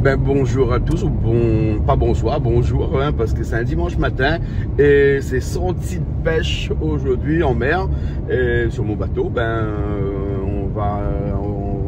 ben bonjour à tous, ou bon, pas bonsoir, bonjour, hein, parce que c'est un dimanche matin et c'est sortie de pêche aujourd'hui en mer. Et sur mon bateau, on va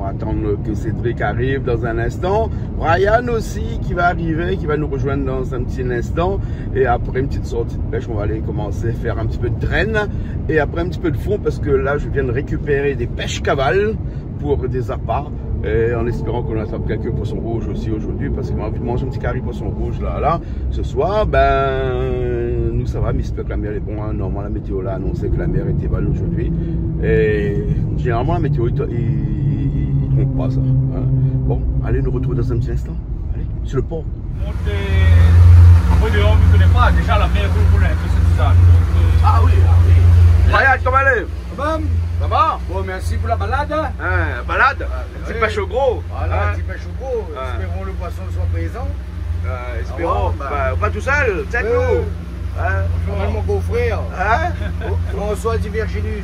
attendre que Cédric arrive dans un instant. Brian aussi qui va arriver, qui va nous rejoindre dans un petit instant. Et après une petite sortie de pêche, on va aller commencer à faire un petit peu de draine et après un petit peu de fond, parce que là je viens de récupérer des pêches cavales pour des appâts. Et en espérant qu'on attrape quelques poissons rouges aussi aujourd'hui, parce qu'on a envie de manger un petit carré poisson rouge là. Ce soir, nous ça va, mais j'espère que la mer est bonne. Hein. Normalement la météo là annonçait que la mer était bonne aujourd'hui. Et généralement la météo il trompe pas ça. Hein. Bon, allez, nous retrouver dans un petit instant. Allez, sur le port. Après dehors, on ne connaît pas, déjà la mer roule un peu, c'est ça. Ah oui. Brian, comment allez? Ça va? Bon, merci pour la balade. Balade? Petit pêche au gros. Voilà, petit pêche au gros. Espérons le poisson soit présent. Espérons. Pas tout seul, c'est nous. Bonjour mon beau-frère. François Diverginus.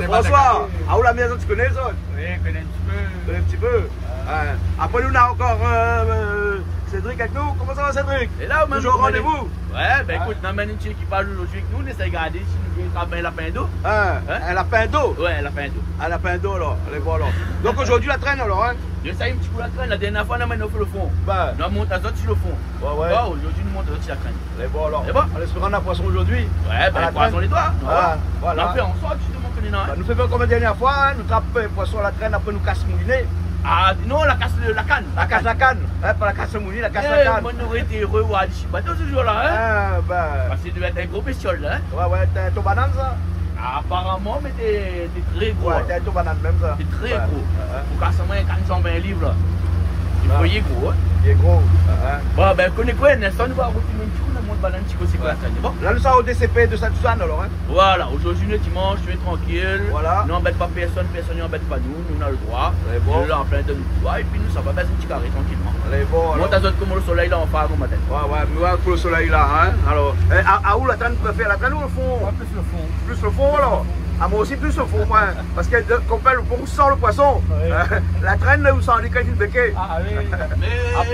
François, à où la maison tu connais ça? Oui, je connais Un petit peu. Après nous, on a encore Cédric avec nous. Comment ça va, Cédric? Et là, toujours au rendez-vous? Ouais, ben écoute, on a une qui parle aujourd'hui avec nous, on essaie de regarder si nous voulons travailler un lapin d'eau. Un lapin d'eau? Ouais, un lapin d'eau. Un lapin d'eau, alors. Allez voir, alors. Donc aujourd'hui, la traîne, alors, hein? J'essaye un petit peu la traîne. La dernière fois, on a mis le fond. Nous monte à sur le fond. Ouais. Aujourd'hui, nous montons sur la traîne. Allez voir, alors. C'est bon? On espère un poisson aujourd'hui. Ouais, ben, poisson les doigts. Voilà. On fait en sorte, justement, qu'on est là. Nous faisons comme la dernière fois, hein? Nous trappons un poisson à la traîne, après nous cassons moulinet. Ah, non, la canne. La canne. Pas la casse moulinet, la casse la canne. Moi, nous aurait été heureux à aller bateau ce jour-là, hein? Parce que ça devait être un gros bestiole, là. Ouais, t'es un taux banane, ça? Apparemment, mais t'es très gros. Ouais, t'es un taux banane, même ça. T'es très gros. Pour casser moins 420 livres, là. Il faut y gros, hein? Il est gros. Bon, ben, connais quoi, un instant, nous allons retourner un petit coup, on monte banane, petit coup, c'est quoi, bon? Là, nous sommes au DCP de Saint-Suzanne, alors, hein? Voilà, aujourd'hui, le dimanche, tu es tranquille. Voilà. Nous n'embête pas personne n'embête pas nous, nous on a le droit. Bon. Nous, là, en plein de nous, et puis nous, ça va baisser un petit carré, tranquillement. Allez, bon, alors. Monte à zone comme le soleil, là, on part au matin. Ouais, mais ouais, pour le soleil, là, hein? Alors, à où la traîne préfère? La traîne ou le fond? Plus le fond. Plus le fond, alors? Ah, moi aussi, plus le fond, hein? Parce que quand on fait le fond sans le poisson, la traîne, là, où ça en est quand il béquet. Ah oui.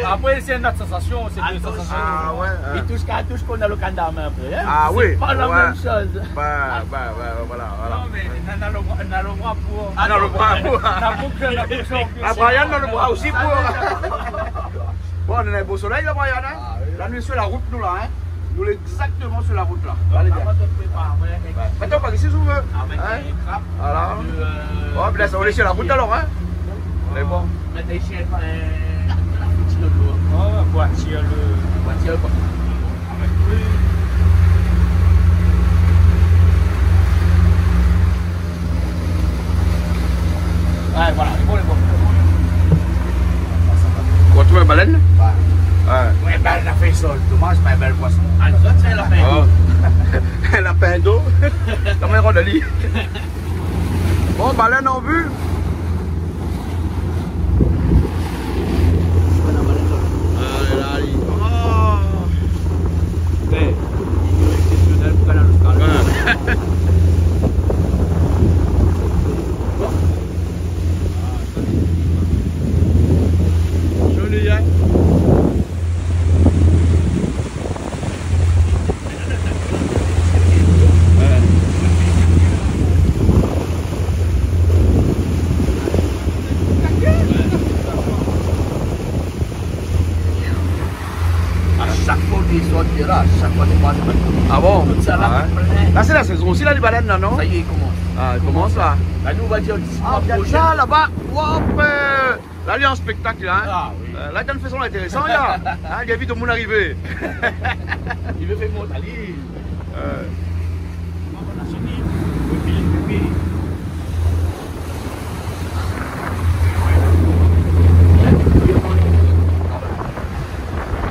Après, c'est une autre sensation, c'est deux sensations. Ah ouais. Et tout ce qu'on a le canne d'armes après, hein? Ah oui. C'est pas la même chose. Voilà. Non, mais on a le bras pour. Ah, dans le bras pour. La boucle. Ah, Brian dans le bras aussi pour. Bon, on a un beau soleil là, Brian, hein? Là, nous sommes sur la route, nous là, hein? Nous sommes exactement sur la route là. Allez, bien. Attends, pas ici, si vous voulez. Voilà. Bon, là, on est sur la route alors, hein? Allez, bon. Maintenant, ici, un petit de l'eau. Boîtier, quoi. Ouais, voilà, les bons. On trouve une baleine? Ouais, elle a fait ça, dommage, c'est pas un bel poisson. Ah, ça, c'est un lapin d'eau. Un lapin d'eau? Comme un rondelis. Bon, baleine en vue? Allez. Joli, hein? Ah bon? Là c'est la saison aussi là les baleines là, non? Ça y est, il commence. Ah, il commence là. Là, nous, on va dire Ah, il y a ça là-bas. Hop, là il y a un spectacle là. Hein? Ah oui. Là il y a une façon intéressante là. Il y a vite au monde arriver. Il veut faire monter à l'île.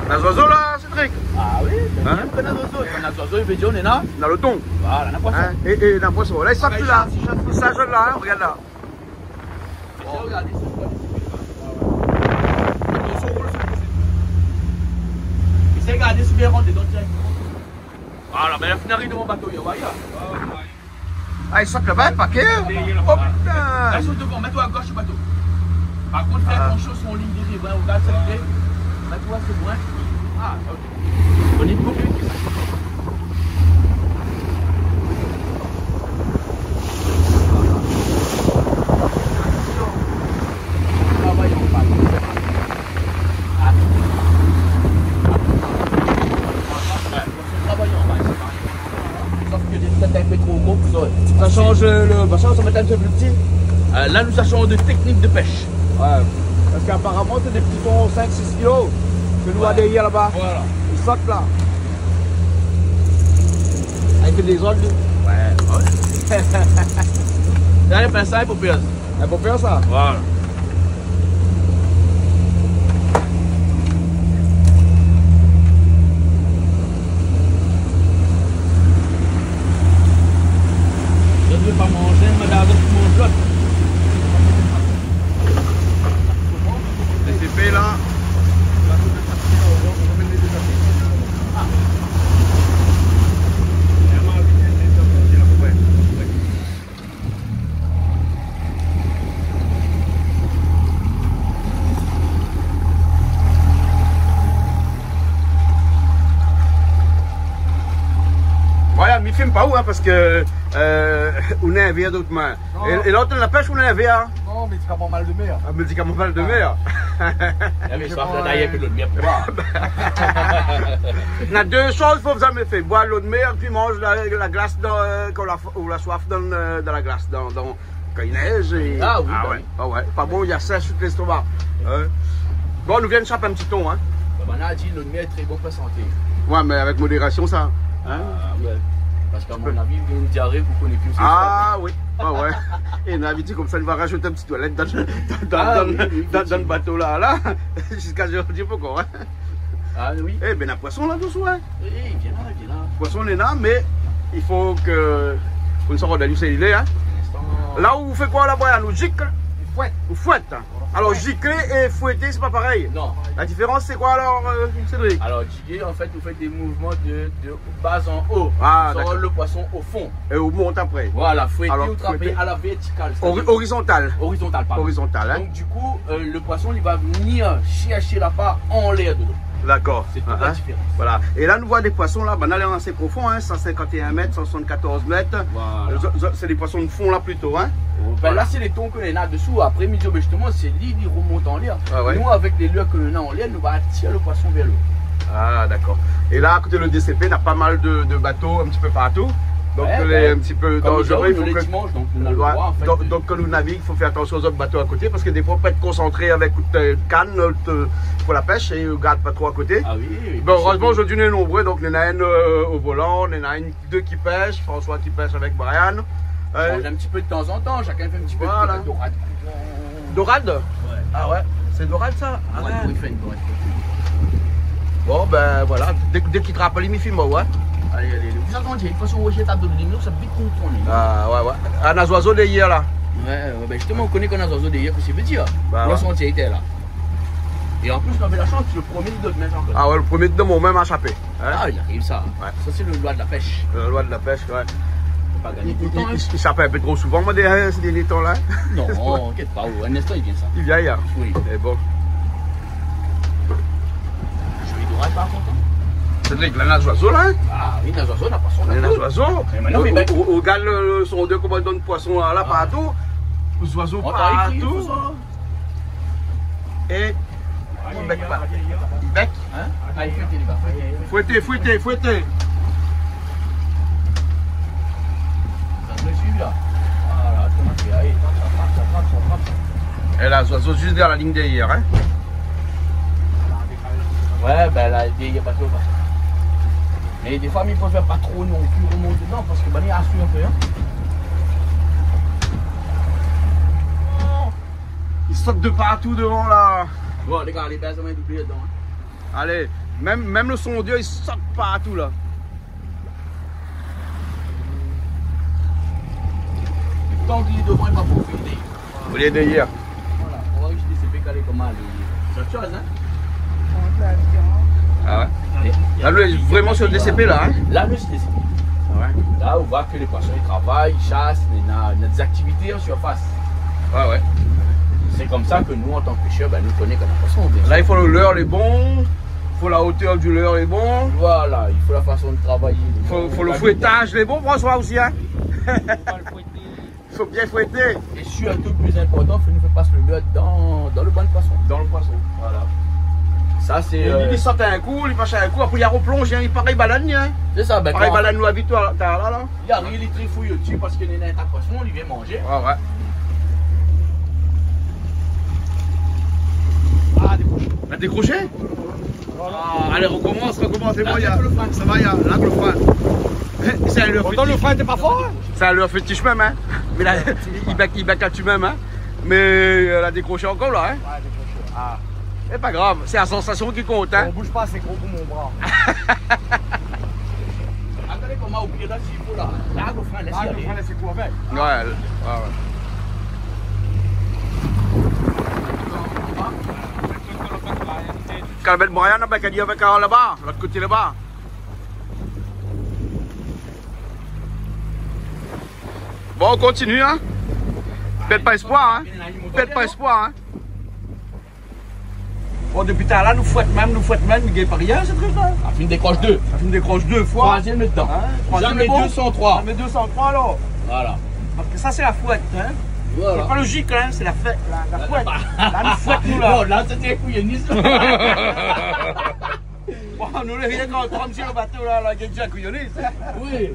Les oiseaux là, Cédric? Ah oui, hein? Quand les oiseaux, ils veulent dire on est là. Dans le thon. Voilà, on a poisson. Hein? Et dans le poisson. Là, ils sortent plus là. Ils s'ajoute là, hein? Regarde là. Regardez, c'est regarder si bien rentré dans le direct. Voilà, mais la finale de mon bateau, il y a Ah, ils sortent là-bas, paquet. Oh putain. Là, ils sont devant, mets-toi à gauche du bateau. Par contre, fais attention sur ligne de rive, on regarde cette clé. Là, tu vois, c'est bon. Ah, ok. On est beaucoup. Ça change le bassin, ça met un peu plus petit. Là, nous sachons de technique de pêche. Ouais. Parce qu'apparemment, c'est des petits thons 5-6 kilos que nous avons derrière là-bas. Voilà. Ils sautent là. Avec des autres. Ouais. Là, il fait ça, il faut faire ça. Il faut faire ça. Voilà. Je ne veux pas manger, mais là, je mange l'autre. Les épées là. Voilà, mais il filme pas où, hein, parce que on a un verre d'autre main. Et l'autre, la pêche, on a un verre. Non, médicament mal de mer. Un médicament mal de mer. Mais ça fait d'ailleurs que l'autre bien pour voir. Il y a deux choses qu'il faut jamais faire. Boire l'eau de mer, puis manger la glace quand la soif dans la glace. Quand il neige. Et... Ah oui, ouais. Ah ouais. Pas bon, il y a ça sur l'estomac. Bon, on nous vient de choper un petit ton. Hein. On a dit l'eau de mer est très bon pour la santé. Ouais, mais avec modération, ça. Hein? Ouais. Parce qu'à mon avis, il y a une diarrhée, vous connaissez plus. Ah oui, ah ouais. Et une habitude comme ça, il va rajouter un petit toilette dans le bateau là, jusqu'à je dis pas encore. Hein. Ah oui. Eh ben, il y a un poisson là-dessous. Hein. Oui, viens là, viens là. Poisson, on est là, mais il faut que. Vous ne saurez pas d'où il est. Hein. Là où vous faites quoi là-bas, nous gicle. Vous fouette. Alors gicler et fouetter, c'est pas pareil. Non. La différence, c'est quoi alors, Cédric? Alors gicler, en fait, vous faites des mouvements de bas en haut. Ah, sans le poisson au fond. Et vous montez après. Voilà, fouetter alors, ou trapper à la verticale. Horizontal. Horizontal, pardon. Horizontal, hein. Donc du coup, le poisson, il va venir chercher la part en l'air de l'eau. D'accord. C'est toute la différence. Voilà. Et là, nous voyons des poissons là, ben, là, est assez profond, hein, 151 mètres, 174 mètres. Voilà. C'est des poissons de fond là plutôt, hein. Ben, voilà. Là, c'est les thons que l'on a dessous. Après, midi, justement, c'est l'île, il remonte en l'air. Ah, ouais. Nous, avec les lures que l'on a en l'air, nous va attirer le poisson vers l'eau. Ah, d'accord. Et là, à côté le DCP, il y a pas mal de bateaux un petit peu partout. Donc, ouais, un petit peu dangereux. Il faut que... dimanche, donc, on a le droit, en fait. Donc, quand nous naviguons, il faut faire attention aux autres bateaux à côté parce que des fois, on peut être concentré avec une canne pour la pêche et on ne garde pas trop à côté. Ah oui. Bon, heureusement, aujourd'hui, on est nombreux. Donc, il y en a un au volant, il y en a deux qui pêchent. François qui pêche avec Brian. Change un petit peu de temps en temps, chacun fait un petit peu de dorade. Dorade? Ouais. Ah ouais? C'est dorade ça? Ah ouais. Il fait une dorade. Bon, ben voilà. Dès qu'il te rappelle, il me filme, ouais. Allez, vous attendez, il faut se rocher ta de l'igno, ça vite contourner. Ah ouais. Ah, on a oiseaux d'hier là. Ouais, ben justement, on connaît qu'on a des oiseaux d'hier que c'est petit. Bah, le sentier était là. Et en plus, on avait la chance, le premier de notre même encore. Ah ouais, le premier de mon même a échappé. Hein? Ah, il arrive ça. Ouais. Ça, c'est le loi de la pêche. Le loi de la pêche, ouais. Pas gagné tout le temps. Il échappe un peu trop souvent, moi, ces derniers temps là. Non, t'inquiète pas, un instant, il vient ça. Il vient hier. Oui. Et bon. Je lui dois pas content. Cédric, là, on a des oiseaux là. Ah oui, les oiseaux, on n'a pas son. On a des oiseaux. On regarde son deux commandants de poissons là partout. Les oiseaux partout. Et. Il bec pas. Il bec. Hein? Ah, il fouette les bas. Fouettez. Voilà, ça frappe. Et là, les oiseaux juste derrière la ligne derrière. Hein? Ouais, ben là, il n'y a pas trop. Mais des fois, il ne faut faire pas trop non plus remonter dedans parce que il a su un peu. Hein. Ils sautent de partout devant là. Bon, les gars, les bases, on va doubler dedans. Hein. Allez, même le sondeur, il saute partout là. Tant qu'il est devant, il va profiter. Vous l'avez d'hier. Voilà, on va juste laisser pécaler comme mal. C'est autre chose, hein. Ah ouais. Là, lui, vraiment sur le DCP là. Hein? Là, lui, c'est DCP. Ah ouais. Là, on voit que les poissons ils travaillent, ils chassent, il y a des activités en surface. Ouais. C'est comme ça que nous, en tant que pêcheurs, ben, nous connaissons la façon. Là, il faut le leurre, les bons. Il faut la hauteur du leurre, les bons. Voilà, il faut la façon de travailler. Il faut le fouettage, les bons, François, aussi. Hein. Il faut bien fouetter. Et surtout, le plus important, il faut nous faire passer le leurre dans le bon poisson. Dans le poisson. Voilà. Ça, c'est. Il sort un coup, il passe un coup, après il replonge, il pareil balade. Hein. C'est ça, ben. Pareil balade nous à victoire, là. Il arrive, il trifouille au-dessus parce qu'il est un poisson, il vient manger. Ouais. Ah, décroché. La décroché. Allez, recommence, c'est bon, ça va, il y a là le frein. C'est un leurre Pourtant, le frein était pas fort. Hein. C'est un leurre fétiche même, hein. Mais là, il back à tu même, hein. Mais elle a décroché encore là, hein. Ouais, décroché. Ah. C'est pas grave, c'est la sensation qui compte, hein. On bouge pas, c'est gros pour mon bras. Regardez comment au pied là, s'il faut là. Là, le frein, laisse-y aller. Le frein, c'est quoi avec? Ouais. Calbette Brian, ben, qu'elle dit avec là-bas, l'autre côté là-bas. Bon, on continue, hein. Pète pas espoir, hein. Pète pas espoir, hein. Bon, depuis tard là, nous fouette même, il gagne pas rien, ce truc-là. Ça fait une décroche 2. Ça fait une décroche 2 fois. Troisième dedans. Troisième, Jamais 203. Jamais 203 alors. Voilà. Parce que ça, c'est la fouette, hein. Voilà. C'est pas logique, hein, c'est la fouette. La fouette. Là, nous fouette, nous là. Non, là, c'était couillonnisme. Bon, nous, les rien quand on sur le bateau là, la gueule déjà couillonniste. Oui.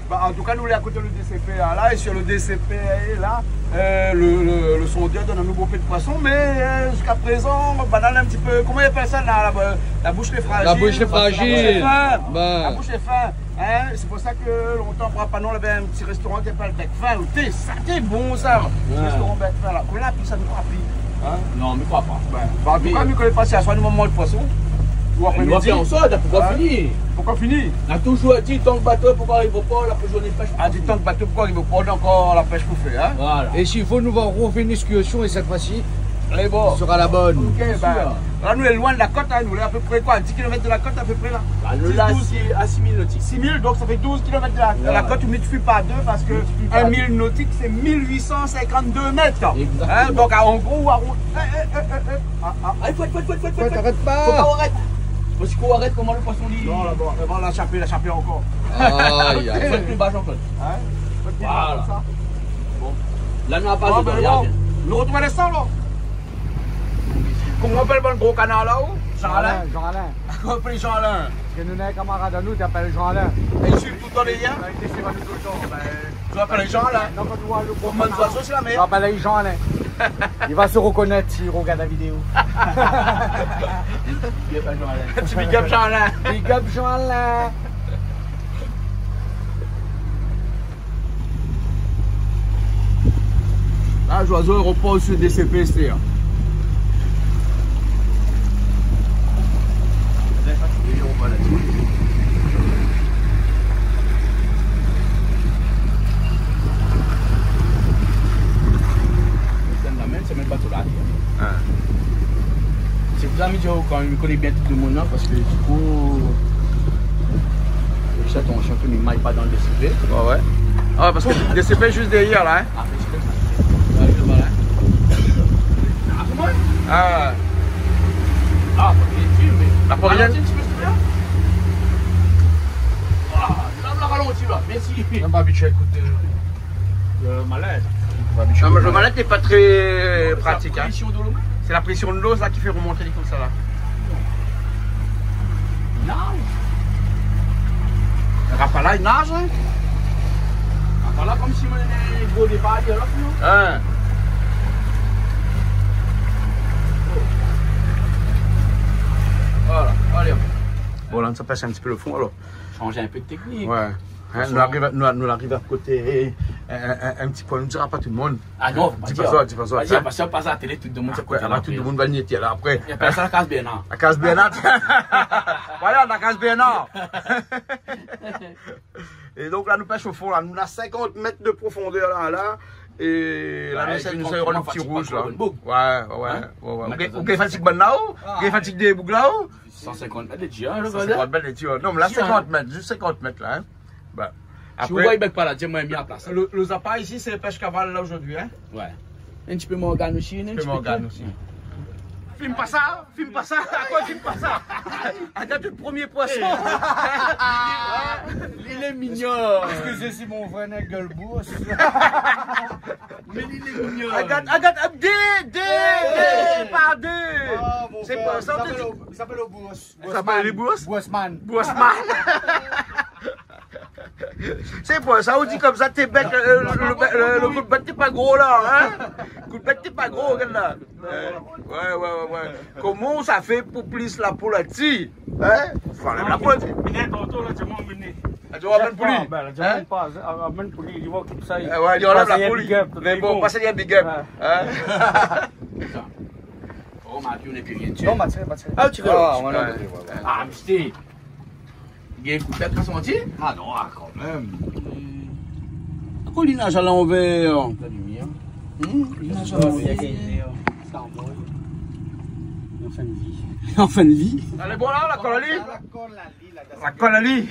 Bah, en tout cas, nous, on est à côté du DCP là, et sur le DCP là, le sondeur donne un nouveau peu de poisson, mais jusqu'à présent, banane un petit peu, comment il appelle ça là, la bouche est fragile. La bouche est fragile. La bouche est fin. Hein, c'est pour ça que longtemps, pour Panon, on avait un petit restaurant qui s'appelle Bec Fin. Ça, c'est bon ça. Le restaurant Bec Fin là. Comment là, puis ça nous croit plus. Hein? Non, mais crois pas. Bah, en tout cas, nous connaissons pas si à soit du moment de poisson. Ou après On va faire en sorte, pourquoi finir? Pourquoi finir? On a toujours dit tant que bateau, pourquoi arrive au port, la journée de pêche. Ah, dit tant que bateau, pourquoi arrive au port, on a encore la pêche pour faire. Hein? Voilà. Et s'il faut, nous va refaire une excursion et cette fois-ci, Allez, bon. ce sera la bonne. Ok, bah, là, nous, est loin de la côte, hein, nous, on est à peu près quoi, 10 km de la côte, à peu près là. Bah, le là, c'est à 6000 nautiques. 6000, donc ça fait 12 km de la côte, tu ne multiplies pas 2 parce que 1000 nautiques, c'est 1852 mètres. Hein, donc, en gros, à route. Ah, il faut. T'arrêtes Faut pas. qu'on arrête. Parce qu'on arrête comment le poisson lit. Non, là-bas, on l'a chapé encore. Aïe, Il aïe. faut être plus bas, Jean-Claude. Hein? Voilà. Comme ça. Là, nous n'avons pas Bon, de ben, bon, nous retrouvons les sangs, là. Comment on appelle le gros canard là-haut? Jean-Alain. Jean-Alain. Comment on appelle Jean-Alain? Parce que nous, un camarade à nous, t'appelles Jean-Alain. Et il suit tout le temps les liens? Il était chez nous tout le temps. Je m'appelle Jean-Alain. Non, quand tu vois le gros Comment canard, oiseaux, c'est la je mer? m'appelle Jean-Alain. Il va se reconnaître s'il regarde la vidéo. Tu big up Jean-Alain. Big up Jean-Alain. Là, l'oiseau repose sur des CP, c'est là. C'est même pas tout là. C'est pour ça que quand je connais bien tout le monde parce que du coup, je fais attention que je ne m'aille pas dans le DCP. Ouais. Ah, parce que le DCP est juste derrière là. Hein. Ah, mais c'est comme ça. Ah, comment? Ah, Ah, pas bien, mais. La Floridienne. La ralentit là, merci. on n'est pas habitué à écouter. Le malaise. Non, mais le manette n'est pas très pratique. Hein. Pression de l'eau. C'est la pression de l'eau qui fait remonter les comme ça là. Non. Le Rapala, il nage. Hein. Voilà comme si on était gros départ, il y a là. Hein. Voilà, allez hop. Bon, là, ça pêche un petit peu le fond alors. Changer un peu de technique. Ouais. Hein, nous arrivons à côté un petit peu, on ne dira pas tout le monde. Ah non, dis pas ça, dis pas ça. Vas-y, parce que passe à la télé, tout le monde Après, tout le monde va le là après. Il y a personne à la case Bernard. La case Bernard. Voilà, la case Bernard. Et donc là, nous pêchons au fond, là. Nous avons 50 mètres de profondeur là. Et là, nous sommes le petit rouge là. Ouais. Ok, fatigue maintenant. Ok, fatigue des boucles là. 150 mètres de tir, je 150 mètres de tir. Non, mais là, 50 mètres, juste 50 mètres là. Si vous voyez pas là, dis-moi bien à place. Le zappa ici, c'est pêche cavale là aujourd'hui. Hein? Ouais. Un petit peu Morgane aussi. Un petit peu Morgane aussi. Filme pas ça, filme pas ça, à quoi filme pas ça? À date le premier poisson. Il est mignon. Excusez si mon vrai n'est gueule bourse. Mais il est mignon. Agathe, par deux. C'est pas ça. Il s'appelle au bourse. Ça s'appelle les bourses? Bourseman. Boissman. C'est pas ça, on dit comme ça, t'es bête, le coup de bête t'es pas gros là, hein? Le coup de bête t'es pas gros, regarde là. Ouais. Comment ça fait pour plus la poule là-dessus? Hein? Enfin, la poule. Mine tonton là, tu m'as mené. Tu vas mettre pour lui? Ben, tu m'as pas, amène pour lui, il va comme ça. Ouais, il enlève la poule. Mais bon, passez un big up. Oh, Mathieu, on n'est plus rien dessus. Non, Mathieu. Ah, tu Ah, veux? voilà. Ah, mais c'était. Il y a un coup de tête pas senti? Ah non, quand même. Pourquoi il nage à l'envers? La lumière. Il nage à l'envers. En fin de vie. Elle est bon là, la colonie? La colonie.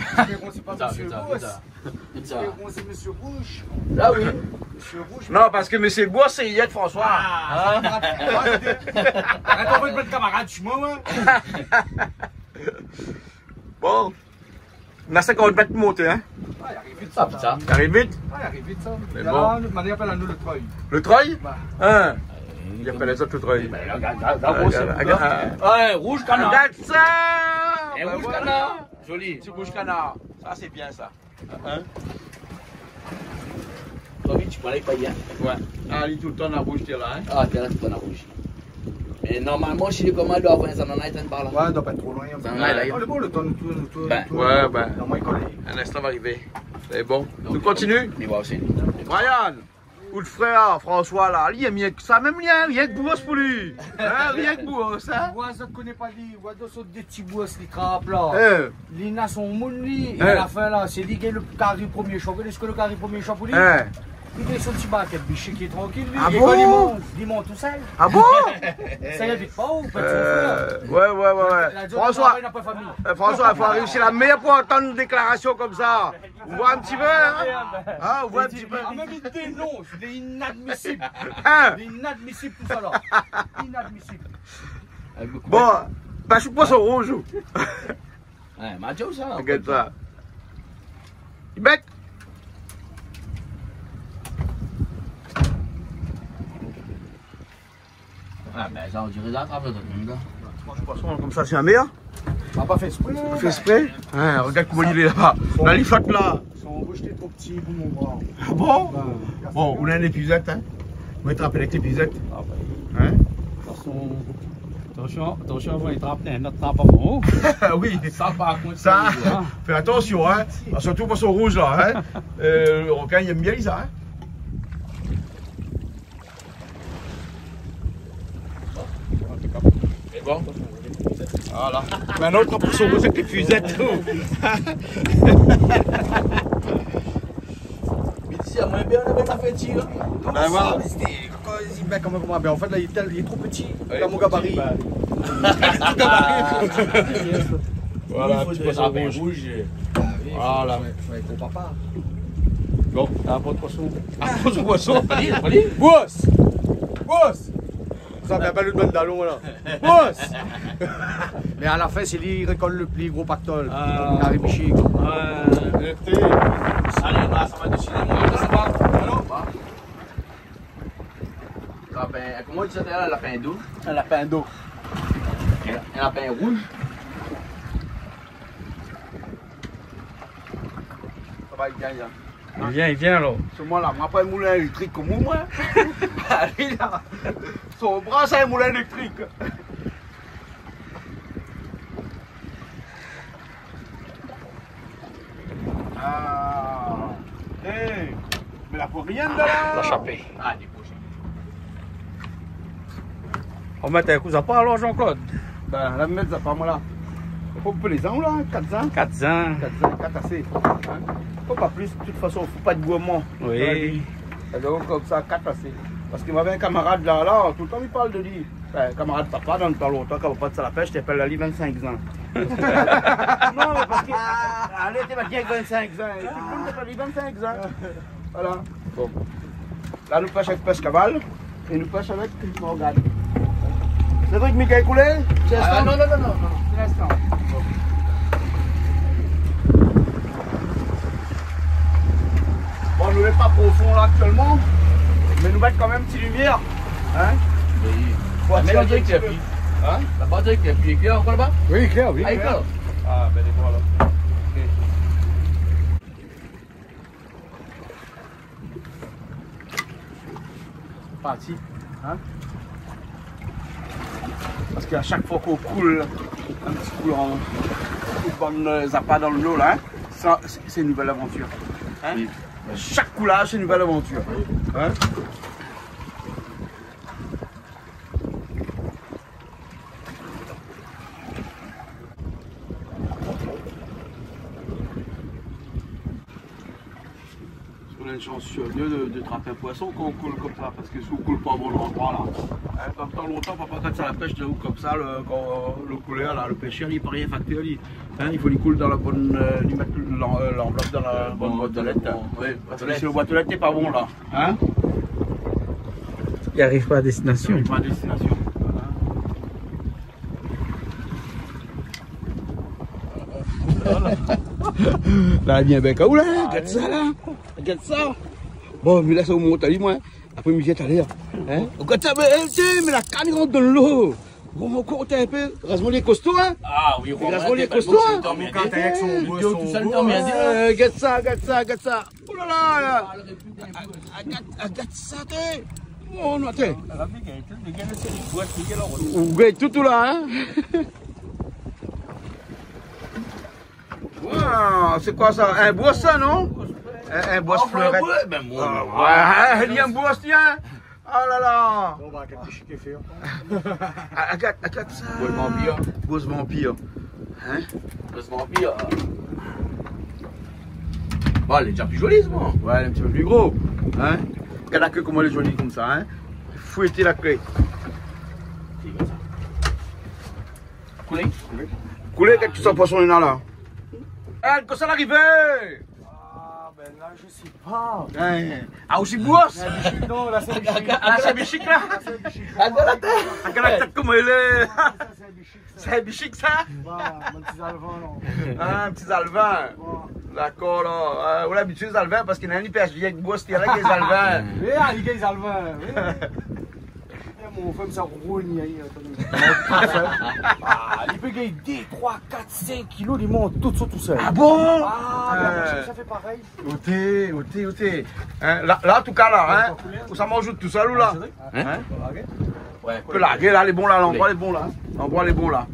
C'est pas Monsieur Bourse. C'est Monsieur Rouge. Là, oui. Monsieur Rouge. Non, parce que M. Bourse, c'est Yed François. Arrête, on va te mettre camarade, je suis moi. Bon. On a 50 mètres de montée, hein? Ah, il arrive vite Ça, ça. putain. Il arrive vite? Ah, il arrive vite ça. Mais Et bon. là, on appelle à nous le treuil. Le treuil? Bah. Hein? Il appelle les autres le treuil. Ouais, rouge canard. Regarde ça! Un Ben rouge voilà. canard. Joli. Petit rouge canard. Ça, c'est bien ça. Hein? Toi, oui, tu parlais pas hier. Ouais. Ah, il est tout le temps dans la bouche, t'es là, hein? Ah, t'es là, tu en rouge. Mais normalement, chez les commandes, doit avoir un Zananaïtan par là. Ouais, il doit pas être trop loin. Ça en a, là. Oh, le bon, le temps, tout. Ben, ouais, ben. Non, moi, il colle. Un instant va arriver. C'est bon. Tu continues? Il va aussi. Brian! Ou le frère François là, lui il aime rien que ça, même rien que bourse pour lui. Hein, rien que bourse, hein? Moi, ça ne connaît pas lui. Moi, dans des petits bourses, les trappes là. Hein? Les nas sont moulis. Et à la fin là, c'est lui qui est le carré premier choc. Est-ce que le carré premier choc pour lui? Hein? Il est sur le petit baquet, biché qui est tranquille lui. Ah Et bon? quand il monte tout seul. Ah bon? Ça y habite pas ou peut-être Ouais. François, il n'a pas de famille. François, il faut réussir la meilleure pour entendre une déclaration comme ça. Vous voyez un petit peu, hein? Hein, vous voyez un petit peu? Ah, même il dénonce, il est inadmissible. Hein? Il est inadmissible tout ça là. Inadmissible. Bon, bah je suis pas son rouge. Ouais, Mathieu, ça. Regarde ça. Il bec. Ah, ben ça, on dirait ça, ça, Poisson comme ça, c'est un meilleur. On n'a pas fait exprès. On fait exprès. Hein, regarde comment il est là-bas. Là, il flotte là. Son rouge était trop petit pour mon bras. Ah bon? Bon, on a un épisode, hein? On va te rappeler avec l'épisode. Hein? Attention, il trappe un autre trappe à fond. Oui, Ça, par contre, ça, fais attention, hein? Surtout pour son rouge là, hein? Le requin, il aime bien ça, hein? C'est bon. Voilà. Mais un autre pour son rouge avec les fusettes. Mais ici, à moins bien, on avait pas fait tir. Ben voilà. En fait, là, il est trop petit. Dans mon gabarit. Voilà, Il tu faut passes au des rouge. rouge. Voilà. Ton papa. Bon, T'as pas de poisson. ah, pose le poisson. Allez. Boss! Boss! Ça fait pas le bon dallon là. Boss! Mais à la fin, c'est lui qui récolte le plus gros pactole. Carré biché. Allez, ça va dessus. Ça va. Alors, bah. Comment tu dis ça, un lapin d'eau? Un lapin d'eau. Un lapin rouge. Ça va, il gagne, hein. Il vient là. C'est moi là, moi pas un moulin électrique comme moi. Lui là, son bras c'est un moulin électrique. Ah, hey, mais la pour rien de là. La chapée. Ah, dépoché. On va mettre un coup, ça part alors, Jean-Claude. Ben, la mettre ça pas moi là. Faut pas les ans là, 4 ans. 4 ans. 4 assez. Hein? Faut pas plus, de toute façon, faut pas de gourmand. Oui. Donc comme ça, 4 assez. Parce qu'il m'avait un camarade là, tout le temps il parle de lui. Ben, camarade papa, dans pas longtemps, quand on pas de ça la pêche, je t'appelle Ali 25 ans. Non, mais parce que. Allez, t'es marqué avec 25 ans. Tout le monde t'appelle Ali 25 ans. Voilà. Bon. Là, nous pêchons avec pêche cavale. Et nous pêche avec Morgane. C'est vrai que Michael coulé? C'est l'instant? Non, c'est l'instant. Bon, nous n'est pas profond là actuellement, mais nous mettre quand même une petite lumière. Hein? La batterie qui est plus. Hein? La batterie qui est plus claire encore là-bas? Oui, clair, oui. Ah, il est clair. Ah, ben les voilà. Parti. Hein? Parce qu'à chaque fois qu'on coule, un petit coup en bonne zappa dans l'eau là, hein, ça c'est une nouvelle aventure. Hein? Oui. Chaque coulage c'est une nouvelle aventure. Hein? On a une chance sur deux de trapper un poisson quand on coule comme ça, parce que si on coule pas au bon endroit là, hein, comme tant longtemps, papa quand ça la pêche de haut comme ça, quand le couleur là, le pêcheur il peut rien facteur, il faut lui couler dans la bonne, lui mettre l'enveloppe dans la bonne boîte aux lettres. Oui, parce que si le boîte aux lettres n'est pas bon là, hein, Il n'arrive pas à destination. il n'est pas à destination. Là, il vient avec là, regarde ça là, regarde ça. Bon, mais là, ça monte à lui, moi. Après, il me jette à l'air. Hein? Regarde ça, mais la canne rentre dans l'eau. Bon, mon corps, t'es un peu. Rase-moi les costauds, hein. Ah oui, Rase-moi les costauds, hein. Regarde ça, regarde ça, regarde ça. Oh là là. Regarde ça, t'es. Oh non, t'es. Vous gagnez tout là, hein. Wow, c'est quoi ça? Un bois ça, non? Un bois fleurette. Ben moi. Ouais, il y a un bois, tiens. Oh là là. On va quelque chose qui fait. Regarde ça. Bois vampire. Bois vampire. Hein? Bois vampire. Oh, elle est déjà plus jolie, ce moi. Ouais, elle est un petit peu plus gros. Hein? Regarde la queue comment elle est jolie comme ça, hein? Fouettez la queue. Coulé. Coulez, qu'est-ce que ça poisson il y en a là? Elle, quand ça l'arrivée? Ah, ben là, je sais pas. Ah, aussi bois? Non, là, c'est un bichic. Ah, c'est un bichic là? Regarde la tête. Regarde la tête comment elle est. C'est un bichic, ça. C'est un bichic ça? Mon petit alvin, non. Ah, un petit alvin. D'accord là. On a l'habitude des alvins parce qu'il y en a un hyper avec bois, c'était avec les alvins. Oui, il y a des alvins. Mon femme, ça rogne. Ah, il peut gagner 2, 3, 4, 5 kilos, il monte tout seul. Ah bon? Ah, ça fait pareil. Ôtez. Hein, là, en tout cas, là, hein, où ça mange tout seul ou là? Hein? Ouais, On peut larguer là, les bons là, l'endroit les bons là. L'endroit les bons là.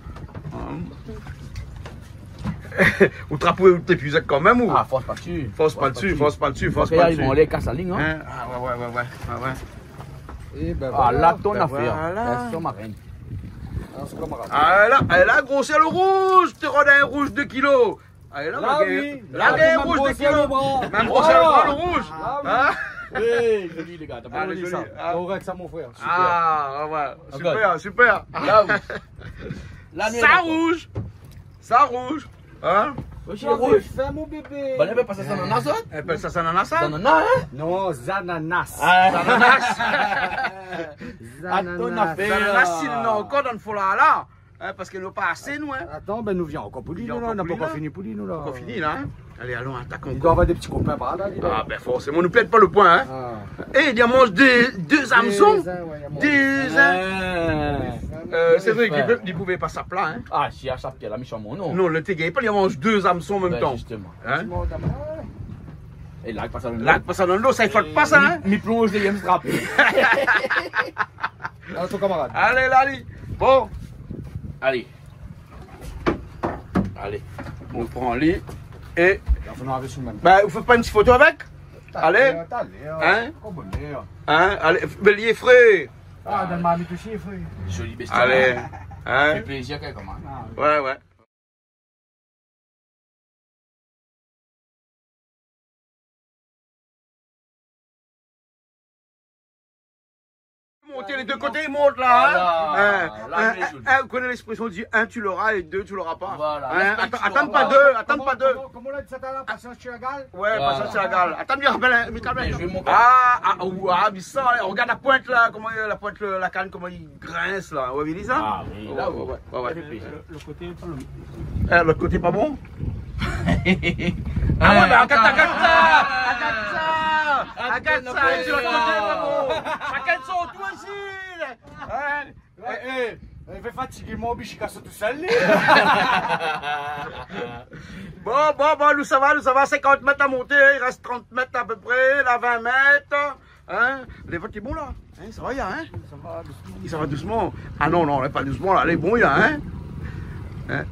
Ou trapouer ou t'épuiser quand même ou? Ah, force pas dessus. Force pas dessus. Ils vont aller casser la ligne, hein. Hein? Ah ouais. Et ben Ah, là, ton Ben affaire. voilà. Elles sont marraines. Ah là, gros, c'est le rouge, t'es rodé un rouge 2 kilos. Ah, là, Là, oui. Là, il y a un rouge 2 kilos. Même gros, c'est le bras, le rouge. Là, Hein? Oui, joli, les gars. T'as Ah, pas le joli joli. ça. Ah. On règle ça, mon frère. Ah, ouais. Super. Là, oui. Là, Ça rouge. Hein? Wesh, il est rouge. Fais mon bébé. Bah, elle peut passer ça dans la zone. Elle appelle ça ananas, ça? Ananas, hein? Non, Zananas. Ananas. À ton affaire. Ananas, il n'a encore dans le foulard là. Hein, parce qu'elle n'a pas assez, nous. Hein. Attends, ben nous viens encore pour lui, nous, là. On n'a pas encore fini pour lui, nous, là. On fini là. Hein. Allez, allons, attaquons. Il doit avoir des petits copains par là. Ah, ben forcément, on ne pète pas le point. Hein. Et il mange deux hameçons. Deux. C'est vrai qu'il ne pouvait pas ça plat. Hein. Ah, si à chaque pied, la mission, mon nom. Non, le tigre, il mange deux hameçons en même temps. Justement. Hein? Et là, il passe dans l'eau. Là, il passe dans l'eau, ça ne fait pas ça. Hein? Mi plonge, il me frappe. Alors, ton camarade. Allez, Lali. Bon. Allez. On prend lit. Et. On va sur le même. Ben, vous faites pas une petite photo avec? Allez. Hein? Hein? Allez, bélier frais. Ah, donne-moi mis toucher, frère. Joli bestie. Allez. Ça Hein? fait plaisir, quand même. Ouais. côtés, les deux côtés ils montent là. Hein. Voilà, Vous connaissez l'expression dit un tu l'auras et deux tu l'auras pas. Voilà. Hein, attends pas deux, attends pas deux. Comment on a dit ça tout à l'heure, patience chez la gale? Ouais, Voilà. patience c'est la gale. Attends bien, Je vais mon mais ça, regarde la pointe là, comment la pointe, la canne, comment il grince là. Ouais, vous ça? Ah oui, là, ouais. Ouais. Le côté est pas le L'autre côté pas bon? Ah ouais, bah regarde ça! Regarde ça! Et sur le côté pas bon! Regarde ça, toi aussi! Il fait fatiguer mon biche, il casse tout seul. Bon, nous ça va, 50 mètres à monter, il reste 30 mètres à peu près, là 20 mètres. Hein? Les votes est bon là? Hein, ça va, il y a, hein? Ça va doucement. Ah non, pas doucement là, elle est bon, il y a, hein?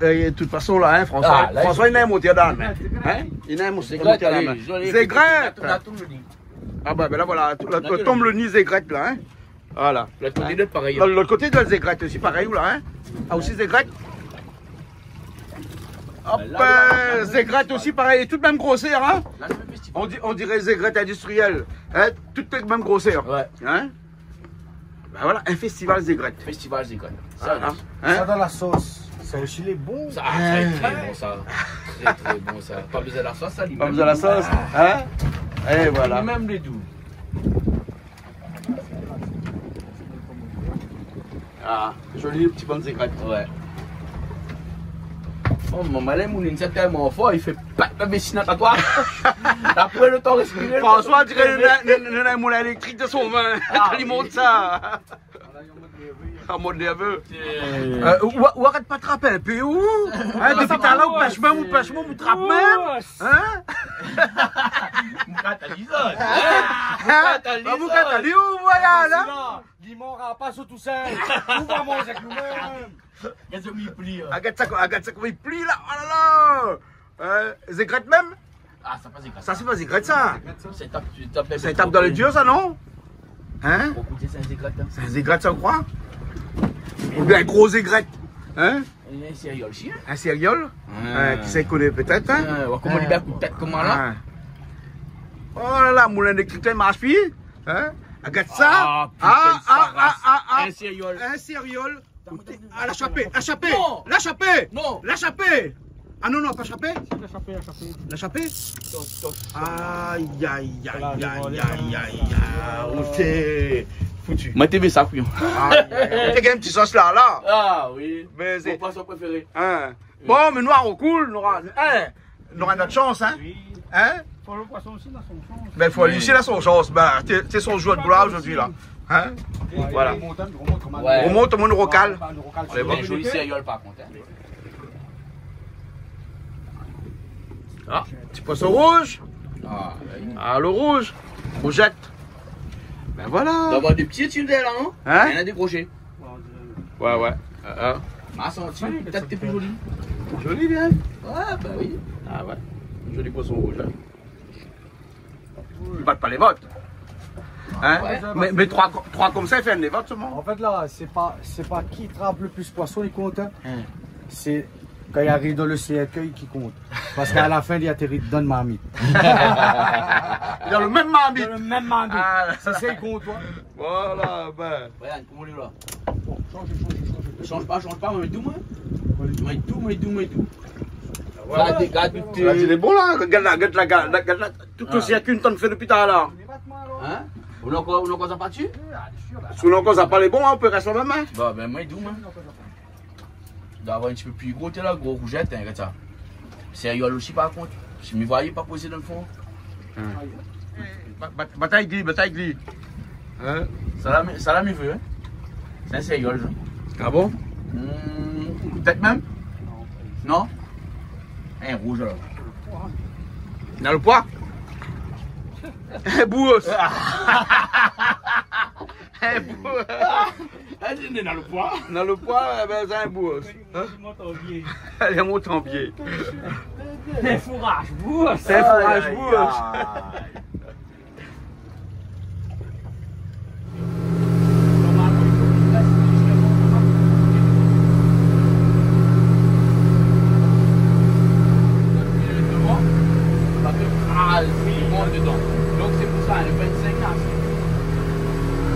Et de toute façon là, hein, François, il n'a monté dans la main. Hein? Il n'a monté dans la main. Zégrette! Ah bah là voilà, tombe le nid Zégrette là, hein? Voilà. L'autre côté de pareil. L'autre côté de la Zégrette aussi pareil, là, hein? Ah aussi Zégrette? Hop, Zégrette aussi pareil, toute même grosseur, hein? On dirait Zégrette industrielle, hein? Toute même grosseur. Ouais. Hein? Ben voilà, un festival Zégrette. Festival Zégrette. Ça, Ça dans la sauce. Ça aussi, il est bon. Ça, c'est très bon ça. C'est très bon ça. Pas besoin de la sauce, ça lui. Pas besoin de la sauce, hein? Et voilà. Même les doux. Ah, joli petit bon Zégrette. Ouais. Oh, mon malin mouline, c'est tellement fort, il fait pas de vessie à toi. Après le temps respirer. François dirait un moulin électrique de son main quand il monte ça. En mode nerveux. Ou arrête pas de trapper un peu, ou? Hein, depuis tout à l'heure, ou pêche même, ou trappe même. Hein? Catalyseur. Vous catalysez où, voilà, là? Limon rapace tout seul. Nous va manger avec nous-mêmes. Qu'est-ce qu'il plie? Regarde ça comme il plie là, oh là là. Zégrette même? Ah, ça pas Zégrette. Ça c'est pas Zégrette ça. C'est tape dans les dieux ça non? Hein? C'est un Zégrette. C'est un Zégrette ça on croit? Ou bien un gros Zégrette? Hein? Un sérieux chien. Un sérieux? Qui s'y connaît peut-être hein? Comment il bat coup de tête comment là? Oh là là, moulin d'électrique il marche plus? Hein? Regarde ça! Un sérieux. Un sérieux! Ah, la chapée! Non. La chapée! Non. La chapée! Ah non, pas chapée? La chapée? Aïe, on s'est foutu. Moi, t'es ça, couillon. T'as gagné un petit sauce là. Ah oui. Mais Mon poisson préféré. Hein? Bon, mais noir au cool, on aura notre chance, hein? Hein? Faut le poisson aussi dans son sens. Ben, il faut lui aussi là son chance. Ben, t'es son joueur de boulot aujourd'hui là. Hein? Voilà. On monte, on rocal. C'est bon, joli sérieux par contre. Ah, petit poisson rouge. Ah, le rouge. Rougette. Ben voilà. Tu dois avoir des petits dessus là, non? Hein? Il y en a des crochets. Ouais. Ma senti, peut-être que t'es plus joli. Joli bien. Ouais, bah oui. Ah ouais. Joli poisson rouge. Hein. Ils battent pas les votes. Hein? Ouais. Mais trois comme ça, ils font des votes seulement. En fait, là, c'est pas qui trappe le plus poisson qui compte. Hein. C'est quand il arrive dans le cercueil qui compte. Parce qu'à la fin, il atterrit dans le marmite. Dans le même marmite. Dans le même marmite. Ah, c'est ça qui compte, toi. Voilà, ben. Regarde, comment on est là? Change pas, mais tout, moi. Mais tout. Regarde, Il est bon là, regarde là. Tout aussi à qu'une tonne fait depuis tout à l'heure. hein? On a encore ça pas dessus? Si on a encore ça pas les bons, on peut rester la même. Bah, ben, moi, tout, moi. D'avoir un petit peu plus gros, t'es là, gros rougette, hein, regarde ça. Sérieux aussi, par contre. Si vous me voyez pas poser dans le fond. Bataille glis. Hein? Ça l'a mis vu, hein? C'est un sérieux, genre. Ah bon? Peut-être même? Non? Un rouge, alors. Dans le poids? Bouos! Elle est dans le poids. Dans le poids, ben, c'est un bouos. Elle monte en pied. C'est un fourrage, vous. C'est un fourrage bouos. Dedans. Donc c'est pour ça, le 25 ans.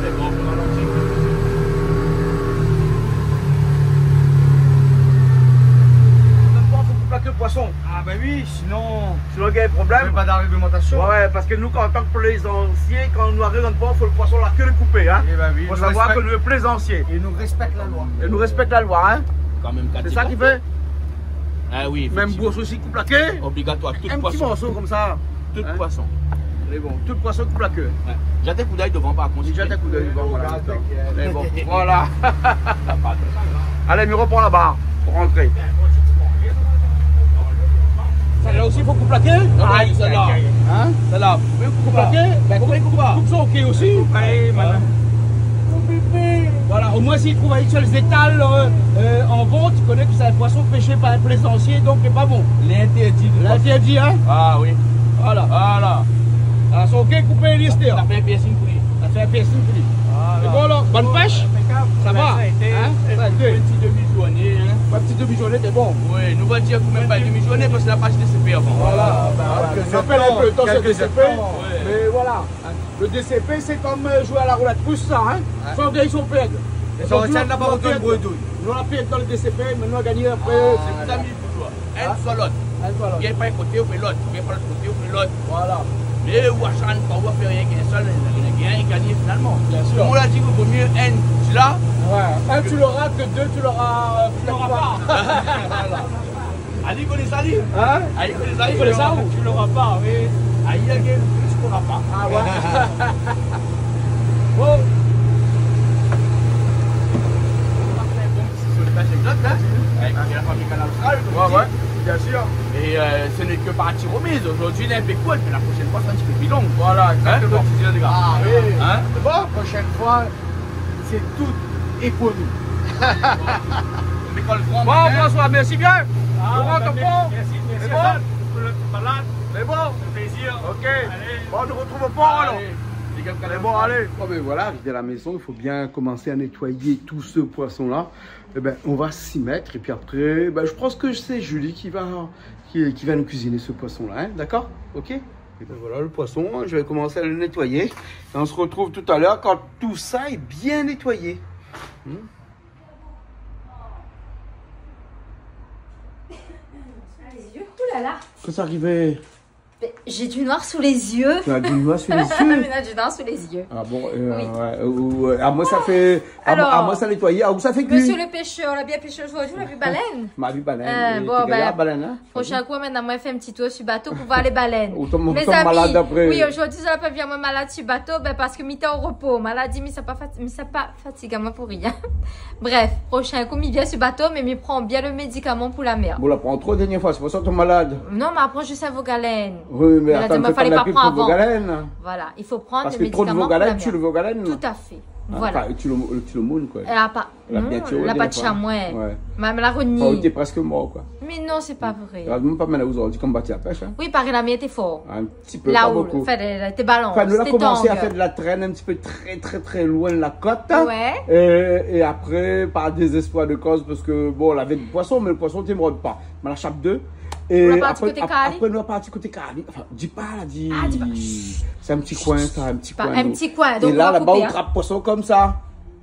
C'est bon pour ralentir. oui, sinon il y a des il n'y problèmes. a pas de réglementation. Ouais, parce que nous, en tant que plaisanciers, quand nous arrivons de port, il faut le poisson là que le couper. Hein. Eh ben oui, Faut nous savoir que respecte- nous sommes plaisanciers. Et nous respecte la loi. Et nous respectons la loi. Hein. Quand même C'est ça qui fait. Ah oui, Même effectivement. bourse aussi coupe la queue. Obligatoire, tout Un petit poisson. morceau comme ça. Tout Hein? poisson. Mais bon, tout poisson coupe la queue. Ouais. Jette un coup d'œil devant par contre. J'ai déjà un coup d'œil. Bon, voilà. Regarde, t'inquiète. Mais bon, voilà. Allez, Miro, prends la barre pour rentrer. Celle-là aussi, il faut couper la queue. Ah, celle-là. Hein? Celle-là. Coupe la queue. Pourquoi il coupe pas? Coupe son quai aussi. Oui, madame. Voilà, au moins s'il trouve avec sur les étals en vente, tu connais que c'est un poisson pêché par un plaisancier, donc il n'est pas bon. L'interdit. L'interdit, hein? Ah oui. Voilà. Voilà. Alors, son quai coupé et listé. Ça fait un piercing pour lui. Ça fait un piercing pour lui. Et bon, alors, bonne pêche. Ça va? Ça a été. Hein? Ça a été. Une petite demi-journée. Hein. Ma petite demi-journée, t'es bon. Oui, nous va dire que même pas une demi-journée parce que la page DCP avant. Voilà. Ça s'appelle un peu le temps sur le quelques DCP. septembre. Mais voilà. Le DCP, c'est comme jouer à la roulette russe, ça. Hein? Sans gagner son pède. Et ça retient de la barre de bredouille. Nous, on a payé dans le DCP, mais nous, on a gagné après. C'est tout amis pour toi. Un soit l'autre. Voilà. Viens pas un côté, on fait l'autre. Viens pas l'autre côté, on fait l'autre. Voilà. Mais Wachan, quand on va faire rien qu'un seul, il y a rien gagné finalement. Bien sûr. Comme on l'a dit, il vaut mieux un, tu l'as. Ouais. Un, tu l'auras, que deux, tu l'auras. Tu l'auras pas. Ali connaît ça, Ali. Hein? Ali connaît ça, Tu connais ça ou? Tu l'auras pas, oui. Ali, il y a quelqu'un qui ne pourra pas. Ah ouais. Bon. Avec la famille Canal Austral, comme on dit. Ouais, bien sûr. Et ce n'est que partie remise. Aujourd'hui, il est un peu cool, mais la prochaine fois, c'est un petit peu plus long. Voilà, exactement. Hein, les gars. Ah oui. Hein? C'est bon, la prochaine fois, c'est tout et pour nous. On décolle grand Bon, matin. François, merci bien. On rentre au pont. Merci, merci. C'est bon? Pour le malade, C'est bon. le plaisir. Ok. Allez. Bon, on nous retrouve au pont alors. Allez. Les gars, C'est bon, allez. Bon, ben voilà, arrivé à la maison, il faut bien commencer à nettoyer tout ce poisson-là. Eh ben, on va s'y mettre et puis après, ben, je pense que c'est Julie qui va nous cuisiner ce poisson-là, hein, d'accord? Ok? Et ben voilà le poisson, je vais commencer à le nettoyer. Et on se retrouve tout à l'heure quand tout ça est bien nettoyé. Les yeux, oulala. Quand ça arrivait, J'ai du noir sous les yeux. tu as du noix sur les yeux. Du noir sous les yeux. Ah bon, Oui. à moi ça fait, Alors, à moi ça nettoyé, à vous ça fait cuit. Monsieur le pêcheur, la bien pêcheur aujourd'hui, on a vu baleine. Ma vie baleine. Bon, ben, baleine, hein? Prochain coup, maintenant, moi, je fais un petit tour sur le bateau pour voir les baleines. Ou tombe Mes malade après. oui, aujourd'hui, ça va pas bien moi malade sur le bateau, ben, parce que m'étais au repos. Maladie, mais ça pas fatigue à moi pour rien. Bref, prochain coup, m'y vient sur le bateau, mais m'y prend bien le médicament pour la mer. Bon, la prend trop dernière fois, c'est pour ça que tu es malade. Non, mais après, je sais vos galènes. Oui, mais Elle a dit, attends, mais tu fallait fais pas pas la pub prendre pour avant. Vogalène. Voilà, il faut prendre Parce le que trop de médicament pour la Vogalène, tu le mer. Vogalène. Tout à fait. Hein, Voilà. enfin, tu le mounes, quoi. Elle a pas. Elle a Non, bien tué, elle a des pas de fois. charme, ouais. Ouais. Mais elle me l'a Enfin, renié. t'es presque mort, quoi. Mais non, c'est pas vrai. Regarde, même pas maintenant aujourd'hui, comme bâti à pêche. Hein. Oui, pareil, la mienne était fort. Un petit peu, Là pas où, beaucoup. enfin, elle était balance. Enfin, nous, on a c'était commencé à tangue. faire de la traîne un petit peu très loin de la côte. Ouais. Et après, par désespoir de cause, parce que bon, on avait du poisson, mais le poisson ne t'émeraude pas. Mais la chape 2. Et On a parti côté Cali. après, nous on a parti côté Cali. Enfin, dis pas, là, dis. Ah, dis pas. C'est un petit coin, ça, un petit Pas coin. un nous. petit coin. Et Donc, on là, va là-bas, couper, on hein. trappe poisson comme ça.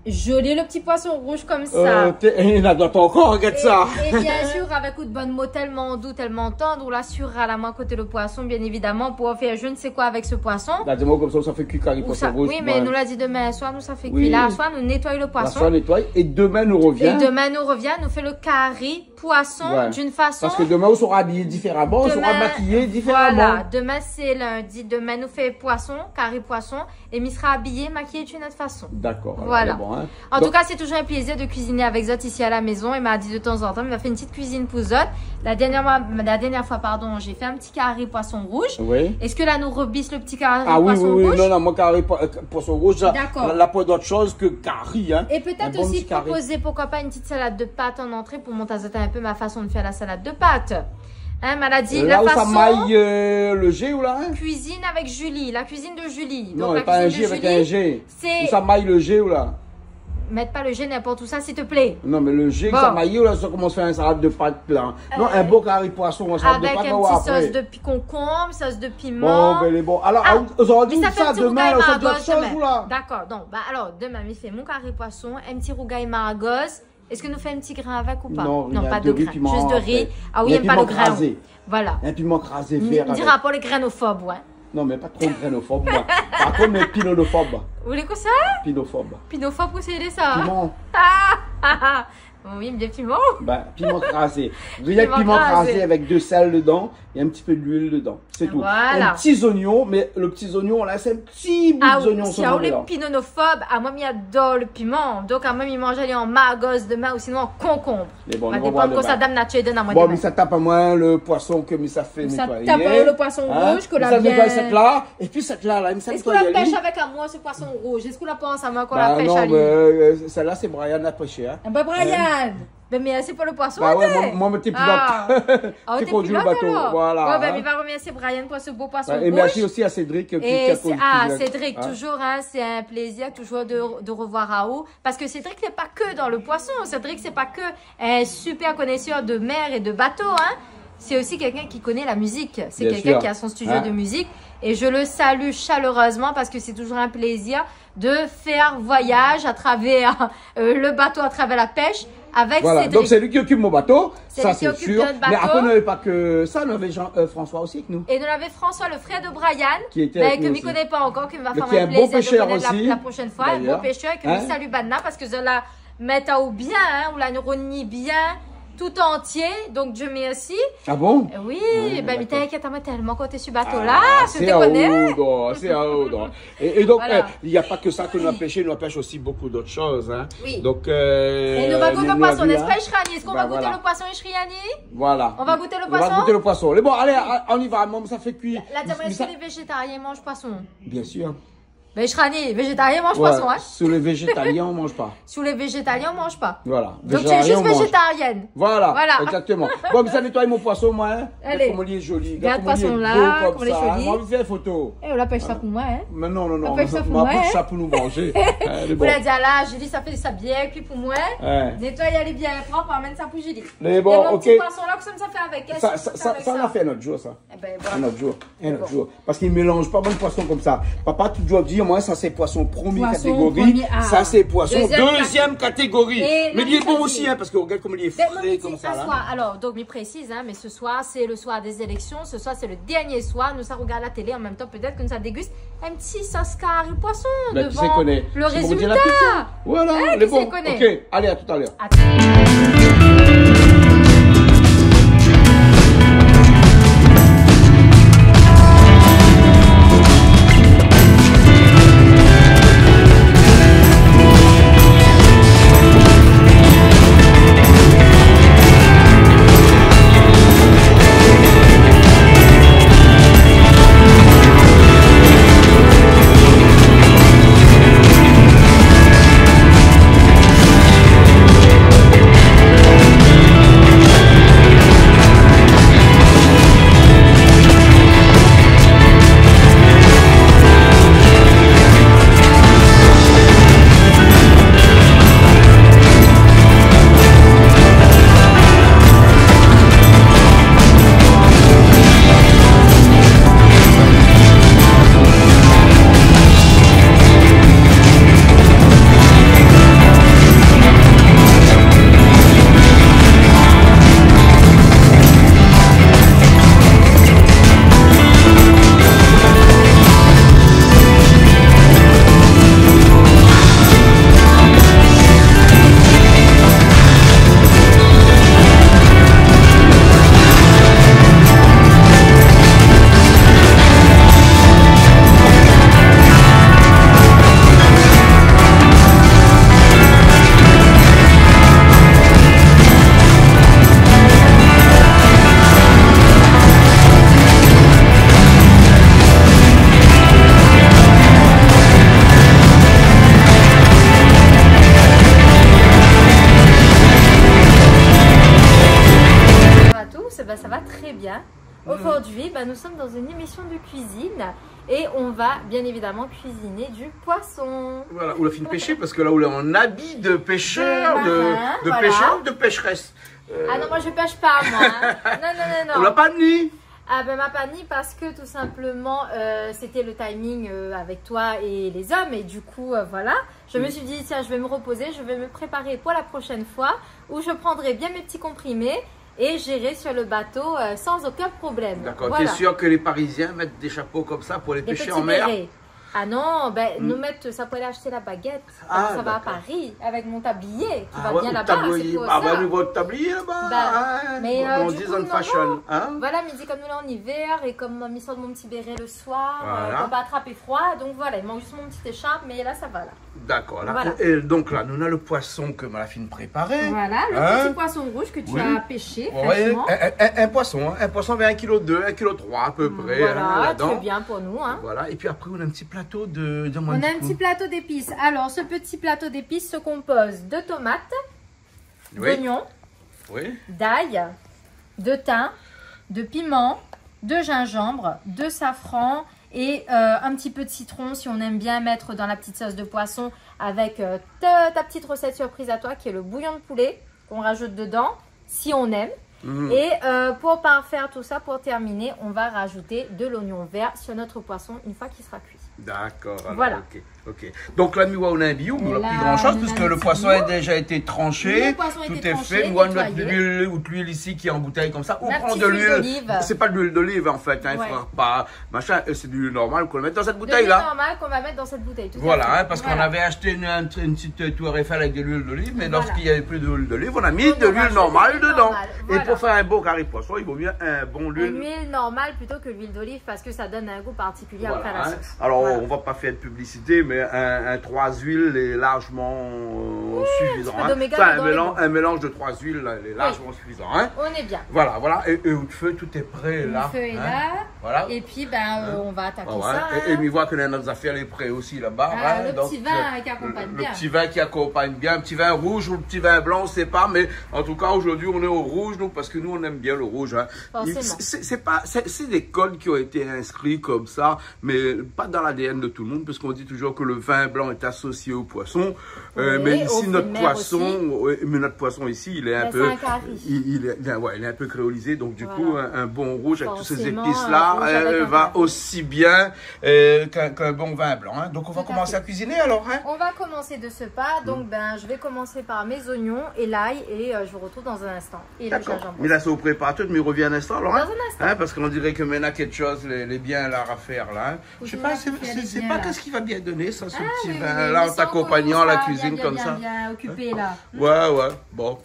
Joli, le petit poisson rouge comme ça. Il a d'autres encore, regarde ça. Et bien sûr, avec une bonne mot tellement doux, tellement tendre, on l'assurera à la main côté le poisson, bien évidemment, pour faire je ne sais quoi avec ce poisson. Là, dis-moi comme ça fait cuit carré Ou poisson ça- rouge. oui, mais nous l'a dit demain soir, nous ça fait Oui. cuire. Là, soir, nous nettoyons le La poisson. soie nettoie et demain nous revient. Et demain, nous revient, nous fait le carré poisson Ouais. d'une façon. Parce que demain, on sera habillé différemment, on sera maquillé différemment. Voilà, demain c'est lundi. Demain, nous fait poisson, carré poisson, et m'y sera habillé, maquillé d'une autre façon. D'accord. alors, Voilà. Bon, hein. En Donc, tout cas, c'est toujours un plaisir de cuisiner avec Zot ici à la maison. Il m'a dit de temps en temps, il m'a fait une petite cuisine pour Zot. La dernière fois, j'ai fait un petit carré poisson rouge. oui. Est-ce que là, nous rebisse le petit carré Ah oui, poisson oui, oui, rouge? non, non, moi, carré poisson rouge, D'accord. là, pas d'autre chose que carré, hein. Et Un peut-être bon aussi petit carré. proposer, pourquoi pas, une petite salade de pâtes en entrée pour monter à Zot un peu ma façon de faire la salade de pâtes. Hein, elle m'a dit, Là la où ça façon maille le G ou là, hein? cuisine avec Julie, la cuisine de Julie. Non, Donc, la pas un cuisine G de avec Julie, un G. c'est- Où ça maille le G ou là? Mettre pas le G n'importe où ça, s'il te plaît. Non, mais le G, Bon. ça maille ou là, ça commence à faire une salade de pâtes là. Non, un beau carré poisson, un salade de Avec pâtes, un on va petit après. sauce de concombre, sauce de piment. Bon, ben, les bons. Alors, Ah, aujourd'hui, mais ça fait ça, un petit demain, rougail on fait d'autres maragos choses demain. ou là? D'accord, donc, bah alors, demain, il fait mon carré poisson, un petit rougail maragos Est-ce que nous fait un petit grain avec ou pas? Non, pas de grain, piment, juste de riz. Ah oui, il il n'aime pas le grain. crasé. Voilà. Un piment crasé Il vert. ne dira pas les grainophobes, ouais. Non, mais pas trop grainophobe, moi. Par contre, mais pinophobe. Vous voulez quoi ça? Pinophobe. Pinophobe, vous savez ça? Piment. Oui, bien piment. Ben, piment crasé. Rien que Piment piment crasé. crasé avec 2 sels dedans et un petit peu d'huile dedans. C'est tout. Voilà. Un petit oignon, mais le petit oignon, là, c'est un petit bout d'oignon si on les dedans. pinonophobes, moi, il adore le piment. Donc, moi, il mange aller en magos demain ou sinon en concombre. Mais bon, Ça on va dépend voir de ça, demain. dame Nature donne à moi Bon, demain. mais ça tape à moins le poisson que ça fait Ça nettoyer. tape le poisson rouge, que la ça nettoie bien. cette là, et puis cette là, il me semble Est-ce qu'on la nettoyer, pêche lui. avec à moi, ce poisson rouge? Est-ce qu'on la pense à moi qu'on Bah la pêche non, à lui? mais celle-là, c'est Brian a pêché. Hein. Bah, Brian! Mais c'est pas le poisson, Bah ouais, hein? moi, t'es pilote. Ah, T'es t'es conduit le pilote, bateau, alors? voilà. Ouais, hein. il va remercier Brian pour ce beau poisson Et rouge. merci aussi à Cédric. Et Cédric, toujours, hein, c'est un plaisir toujours de revoir Raoult. Parce que Cédric n'est pas que dans le poisson. Cédric, c'est pas que un super connaisseur de mer et de bateau. Hein. C'est aussi quelqu'un qui connaît la musique. C'est Bien quelqu'un sûr. qui a son studio Hein. de musique. Et je le salue chaleureusement parce que c'est toujours un plaisir de faire voyage à travers le bateau, à travers la pêche. Avec Voilà, Cédric. donc c'est lui qui occupe mon bateau, C'est ça lui qui c'est occupe sûr. notre bateau. Mais après, on n'avait pas que ça, on avait François aussi avec nous. Et nous avait François, le frère de Brian, Qui était avec que nous je ne aussi. connais pas encore, qui me va Mais faire qui est un un bon plaisir de pêcheur connaître aussi, la prochaine fois. Un bon d'ailleurs. pêcheur que Hein? nous salue Banna parce que je la mette au bien, hein, ou la renie bien, tout entier. Donc Dieu merci. Ah bon? Oui, Ouais, mais d'accord. t'inquiète, moi tellement quand t'es sur bateau là, tu te connais. C'est à Audre. Et donc, Voilà. il n'y a pas que ça que nous pêchons, nous pêchons aussi beaucoup d'autres choses. Hein. Oui. Donc, Et nous va goûter le poisson, n'est-ce pas, hein? Ishrani? Est-ce qu'on Bah, va goûter voilà. le poisson, Ishrani? Voilà. On va goûter le On va poisson? goûter le poisson. Mais bon, allez, on y va, maman, ça fait cuire. La diamant, Mais est-ce ça- que les végétariens mangent poisson? Bien sûr. Mais Ishrani, végétariens mangent Ouais, poisson, hein? sur les végétaliens, on mange pas. Sous les végétaliens, on mange pas. Voilà. Donc tu es juste on mange. végétarienne. Voilà, Voilà. exactement. Bon, mais ça nettoie mon poisson, moi. Hein. Allez. Comme il est joli. Regarde Comme il est poisson là, beau comme il est ça. joli. Moi, je fais une photo. Eh, on la pêche ça pour moi, hein? Mais non, non, non. On fait ça pour On moi, va hein. ça pour nous manger. Allez, Vous bon. la dit à là, Julie, ça fait ça bien cuit pour moi. Ouais. Nettoie, elle est bien propre, amène ça pour Julie. Mais Et bon, mon ok. petit poisson là, que ça fait avec. Qu'est-ce Ça, que ça, fait ça, avec ça, on a fait un autre jour, ça. Eh ben, Un voilà. autre jour. Un autre Bon. jour. Parce qu'ils ne mélangent pas bon poisson comme ça. Papa, tu dois dire, moi, ça c'est poisson première Poisson catégorie. premier, ah. Ça c'est poisson Deuxième deuxième catégorie. Et Mais la il est bon petite aussi, hein, parce que regarde comme il est Ben, mon frais petit, comme ça. un Là. soir, alors, donc, il précise, hein, mais ce soir, c'est le soir des élections. Ce soir, c'est le dernier soir. Nous, ça regarde la télé en même temps. Peut-être que nous, ça déguste un petit sauce carré poisson Ben, qui devant s'y connaît. le C'est pour dire la résultat. pizza. Voilà, Hein, elle est qui s'y bon. connaît. Ok, allez, à tout à l'heure. Ça va très bien. Aujourd'hui, nous sommes dans une émission de cuisine et on va bien évidemment cuisiner du poisson. Voilà, on a fini de pêcher parce que là, on est en habit de pêcheur, De marin, voilà. pêcheur, de pêcheresse. Ah non, moi je pêche pas, moi. Hein. Non, non, non, On non. l'a pas amené. Ah ben m'a pas mis parce que tout simplement c'était le timing avec toi et les hommes et du coup voilà, je me suis dit tiens je vais me reposer, je vais me préparer pour la prochaine fois où je prendrai bien mes petits comprimés et j'irai sur le bateau sans aucun problème. D'accord, voilà. t'es sûr que les Parisiens mettent des chapeaux comme ça pour les Des pêcher petits en mer? bérets. Ah non, ben nous mettre, ça pourrait aller acheter la baguette. Ah, Ça va à d'accord. Paris avec mon tablier qui va ouais, bien au là-bas. tablier. C'est pour Ah ça. bah, niveau tablier là-bas. Bah, hein. mais, on du dit coup, on non, fashion. non. Hein? Voilà, midi comme nous là en hiver et comme on sort de mon petit béret le soir, Voilà. on va attraper froid. Donc voilà, il manque juste mon petit écharpe, mais là ça va là. D'accord. Là. Voilà. Et donc là, nous on a le poisson que Malafine préparait. Voilà, le Hein? petit poisson rouge que tu Oui. as pêché Ouais, fraîchement. un poisson, hein. Un poisson vers 1,2 kg, 1,3 kg à peu près. hein, Voilà, là-dedans. très bien pour nous. Hein. Voilà. Et puis après, on a un petit plateau de On a un petit plateau d'épices. Alors, ce petit plateau d'épices se compose de tomates, Oui. d'oignons, Oui. d'ail, de thym, de piment, de gingembre, de safran et un petit peu de citron si on aime bien mettre dans la petite sauce de poisson avec ta petite recette surprise à toi qui est le bouillon de poulet qu'on rajoute dedans si on aime. Mmh. Et pour parfaire tout ça, pour terminer, on va rajouter de l'oignon vert sur notre poisson une fois qu'il sera cuit. D'accord. alors, Voilà. Ok. Ok. Donc là, nous on a un bio, mais on n'a Là, plus grand chose on a puisque un le petit poisson bio. a déjà été tranché. Le poisson a Tout été est tranché, fait. Nous on a notre nettoyé. huile ou de l'huile ici qui est en bouteille comme ça. On Ma prend petite de huile l'huile. d'olive. C'est pas de l'huile d'olive en fait, hein, Ouais. frère, pas machin. C'est de l'huile normale qu'on met dans cette De bouteille l'huile là. normale qu'on va mettre dans cette bouteille. Tout à Voilà, fait. hein, parce qu'on Voilà. avait acheté une petite tour Eiffel avec de l'huile d'olive, mais Voilà. lorsqu'il n'y avait plus d'huile d'olive, on a mis On de aura l'huile ajouté normale de l'huile dedans. normale, Et voilà. pour faire un beau carré poisson, il vaut mieux un bon Une huile. huile normale plutôt que l'huile d'olive parce que ça donne un goût particulier Voilà, après la hein. sauce. Alors, Voilà. on va pas faire de publicité, mais un 3 huiles est largement suffisant. peu hein. d'oméga Ça, dedans, un mélange de 3 huiles là, il est largement suffisant. Hein. On est bien. Voilà, voilà. Et le feu, tout est prêt Le là. feu est hein. là. Voilà. Et puis, on va attaquer Ah ouais. ça. Et hein. il voit que notre affaire est prêt aussi là-bas. Ah, hein. le Donc, petit vin qui accompagne le bien. petit vin qui accompagne bien, un petit vin rouge ou le petit vin blanc, on ne sait pas, mais en tout cas aujourd'hui on est au rouge, nous, parce que nous on aime bien le rouge. Hein. Forcément. C'est des codes qui ont été inscrits comme ça, mais pas dans l'ADN de tout le monde, parce qu'on dit toujours que le vin blanc est associé au poisson. Oui, Mais au ici fruit de notre mer poisson, aussi. mais notre poisson ici, il est un Ben, peu, c'est un carré. il est un peu créolisé, donc du coup Voilà. un bon rouge avec toutes ces Forcément, épices là rouge avec un va carré. aussi bien qu'un bon vin blanc. Hein. Donc on va Tout à commencer fait. à cuisiner alors. Hein. On va commencer de ce pas. Donc, je vais commencer par mes oignons et l'ail et je vous retrouve dans un instant. Et le D'accord. gingembre. Mais là, ça vous prépare tout, mais il revient un instant alors. Hein? Dans un instant. Hein, parce qu'on dirait que maintenant quelque chose, les biens là à faire là. Hein. Faut Je sais toujours pas, rectifier les c'est biens, pas là. qu'est-ce qui va bien donner ça, ce petit Oui, vin oui, là mais en sans t'accompagnant qu'on à la soit cuisine bien, comme bien, ça. bien occupé là. Ouais, bon.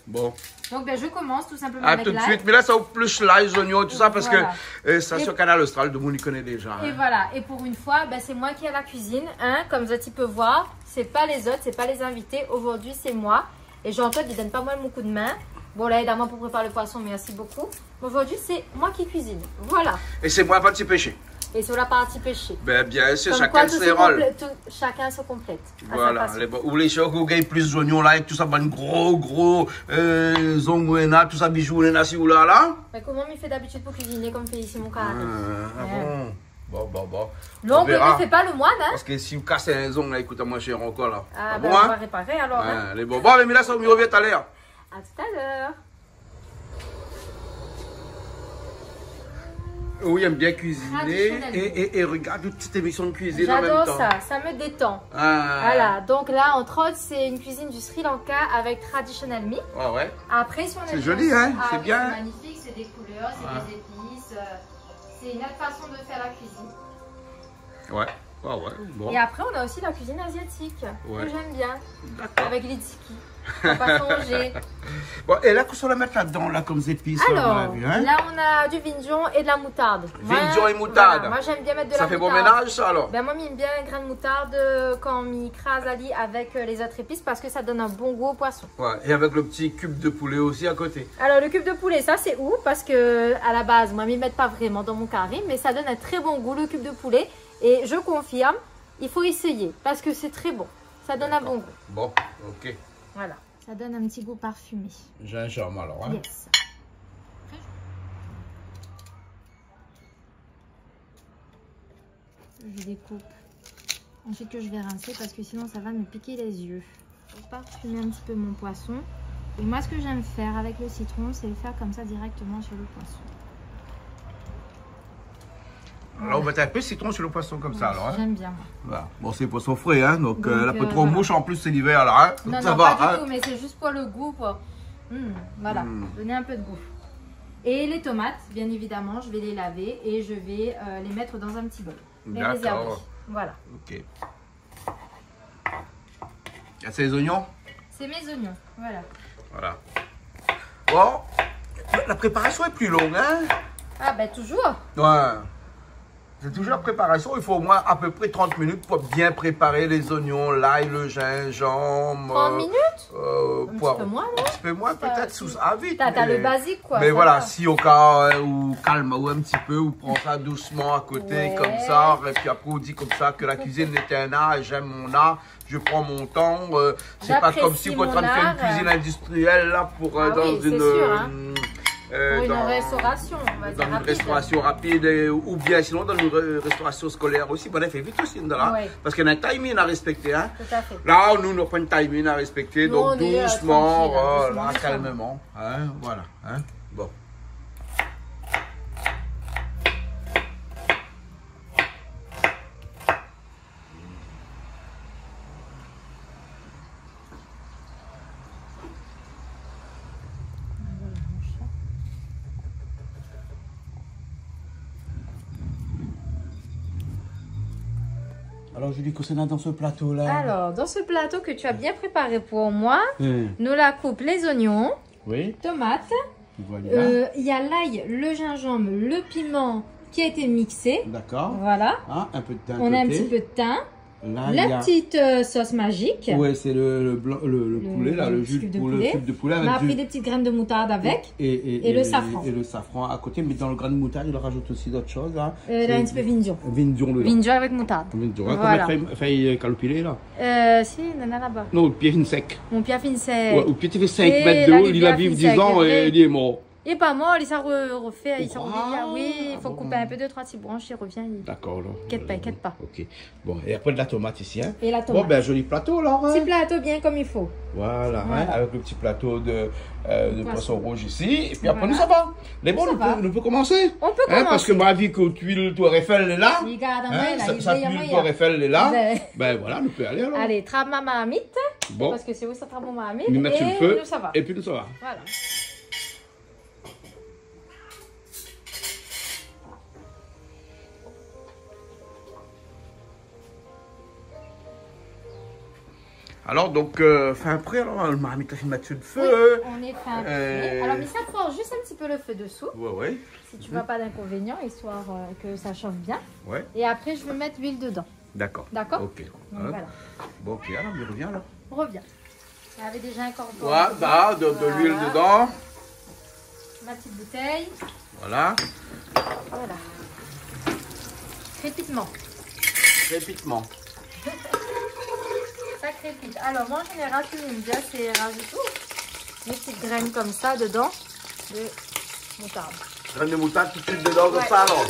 Donc, je commence tout simplement À avec tout de l'ail. suite. Mais là, ça ouvre plus l'ail, les oignons et tout ça, parce Voilà. que ça Et- sur Canal Austral, de monde y connaît déjà. Et Hein. voilà, et pour une fois, c'est moi qui ai la cuisine, hein, comme tu peux voir, c'est pas les autres, c'est pas les invités, aujourd'hui c'est moi, et Jean-Claude il donne pas mal mon coup de main, bon là évidemment pour préparer le poisson, merci beaucoup, mais aujourd'hui c'est moi qui cuisine, voilà, Et c'est moi pas de péché. et sur la partie pêché. Ben bien sûr, Comme chacun quoi, ses rôles. chacun se complète, à sa Voilà, façon. ou les choses où gagnent plus d'oignons là, avec tout ça, ben gros, zongouena, tout ça, bijoux, là, si ou là. Mais comment il fait d'habitude pour cuisiner comme fait ici mon carré Bon. Donc on il verra. ne fait pas le moine, hein. Parce que si vous cassez un zong, là, écoute, moi, je suis encore là. Ah, bon, on va hein? réparer alors, hein. Les bon. Bon, mais là, ça me revient tout à l'heure. À tout à l'heure. Oui, j'aime bien cuisiner Traditionnellement. et regarde une petite émission de cuisine en même J'adore temps. ça me détend. Ah. Voilà, donc là, entre autres, c'est une cuisine du Sri Lanka avec Traditional Me. Ouais. Après, si on C'est aime joli, bien- hein, Ah c'est oui, bien. C'est magnifique, c'est des couleurs, c'est Ouais. des épices. C'est une autre façon de faire la cuisine. Ouais. Bon. Et après, on a aussi la cuisine asiatique, Ouais. que j'aime bien, D'accord. avec l'itziki. On va changer. Bon, et là, qu'est-ce qu'on va mettre là-dedans, là, comme épices là, on a Alors, vu, hein? là, on a du vignon et de la moutarde. Vignon et moutarde. Voilà, moi, j'aime bien mettre de Ça la fait bon moutarde. ménage, ça, alors? Ben moi, j'aime bien un grain de moutarde quand on m'écrase Ali avec les autres épices parce que ça donne un bon goût au poisson. Ouais, et avec le petit cube de poulet aussi à côté. Alors le cube de poulet, ça c'est où? Parce que à la base, moi, ils ne mettent pas vraiment dans mon carré, mais ça donne un très bon goût le cube de poulet. Et je confirme, il faut essayer parce que c'est très bon. Ça donne un bon goût. Bon, ok. Voilà. Ça donne un petit goût parfumé. J'ai un charme alors, hein? Yes. Je découpe. Ensuite que je vais rincer parce que sinon ça va me piquer les yeux. Je vais parfumer un petit peu mon poisson. Et moi ce que j'aime faire avec le citron, c'est le faire comme ça directement sur le poisson. Alors, on va mettre un peu de citron sur le poisson comme ça, alors. Hein. J'aime bien, moi. Voilà. Bon, c'est poisson frais, hein, donc la peu trop voilà. mouche, en plus, c'est l'hiver, là. Hein. Non, Ça non, va, pas hein. du tout, mais c'est juste pour le goût. Voilà, donner un peu de goût. Et les tomates, bien évidemment, je vais les laver et je vais les mettre dans un petit bol. Les réserver. D'accord. Voilà. Ok. Ah, c'est les oignons? C'est mes oignons, voilà. Voilà. Bon, la préparation est plus longue, hein? Ah, ben toujours. Ouais. C'est toujours la préparation. Il faut au moins à peu près 30 minutes pour bien préparer les oignons, l'ail, le gingembre. 30 minutes Un pour, petit peu moins, non? Un petit peu moins, peut-être, sous ah, vite. T'as mais- le basique, quoi. Mais ça voilà, va. si au cas où calme ou un petit peu, ou prend ça doucement à côté, Ouais. comme ça, et puis après on dit comme ça que la cuisine est un art et j'aime mon art, je prends mon temps. C'est pas comme si on est en train de faire une cuisine industrielle là pour Ah dans oui, c'est une. sûr, hein. Pour une dans- restauration, on va dire dans une rapide. restauration rapide ou bien sinon dans une restauration scolaire aussi. Bon, on fait vite aussi, là, Ouais. parce qu'il y a un timing à respecter. Hein. Tout à fait. Là, nous, on n'a pas un timing à respecter, Nous, donc on est, doucement, tranquille, hein, voilà, doucement, calmement. Hein, voilà. Hein. Bon. Alors, je dis que c'est dans ce plateau-là. Alors, dans ce plateau que tu as bien préparé pour moi, Hum. nous la coupe les oignons, Oui, tomates, voilà. il y a l'ail, le gingembre, le piment qui a été mixé. D'accord. Voilà. Hein, un peu de thym. On a un petit peu de thym, Là, il y la a- petite sauce magique. Ouais, c'est le poulet, là, le jus cube de de poulet, poulet. le cube de poulet On avec a du- pris des petites graines de moutarde avec. et le safran. Et le safran à côté, mais dans le grain de moutarde, il rajoute aussi d'autres choses. Là. Là, un petit peu vignon. Vignon, le Vignon avec moutarde. Vignon. Voilà. Comment fait calculer là? Si, il y en a là-bas. Non, le pied fin sec. Mon piafine, c'est. Ouais, au pied, tu fais 5 Et mètres de là, haut, les il a pieds vécu fin 10 ans sec, et il est mort. Il est pas mort, il s'est refait, il s'est Wow. remis. Oui, il faut Bon. couper un peu, 2-3 petites branches, il revient. D'accord, là. Inquiète pas. Ok. Bon, et après de la tomate ici, hein? Et la tomate. Bon, ben, joli plateau, là. Hein? Petit plateau bien comme il faut. Voilà, hein, Voilà. avec le petit plateau de poisson rouge ici. Et puis après, Voilà. nous, ça va. Les bons, Ça va. nous peut commencer. On peut Hein, commencer. parce que ma vie que tuile Tour Eiffel est là. Regarde, Hein, là, il sa y a tuile moyen. Tour Eiffel est là. Ben. Ben voilà, nous peut aller alors. Allez, trappe ma marmite. Bon, Parce que c'est où ça trappe mon marmite. nous mettre sur le Et feu. nous, ça va. Et puis nous, ça va. Voilà. Alors, donc, fin prêt, alors, le marmite a fait mettre sur le Oui, feu. on est fin prêt. Euh. Alors, mais ça prend juste un petit peu le feu dessous. Ouais, ouais. Si tu n'as pas d'inconvénient, histoire que ça chauffe bien. Ouais, Et après, je vais mettre l'huile dedans. d'accord. D'accord. Ok. Donc, Hein. voilà. Bon, ok, alors, il revient là. On revient. J'avais déjà incorporé. Voilà, de l'huile Voilà. dedans. Ma petite bouteille. Voilà. Voilà. Crépitement. Crépitement. Ça crépite. Alors, moi, en général, ce que j'aime bien, c'est rajouter des petites graines comme ça dedans de moutarde. Graines de moutarde tout de suite dedans, comme Ouais. ça, alors.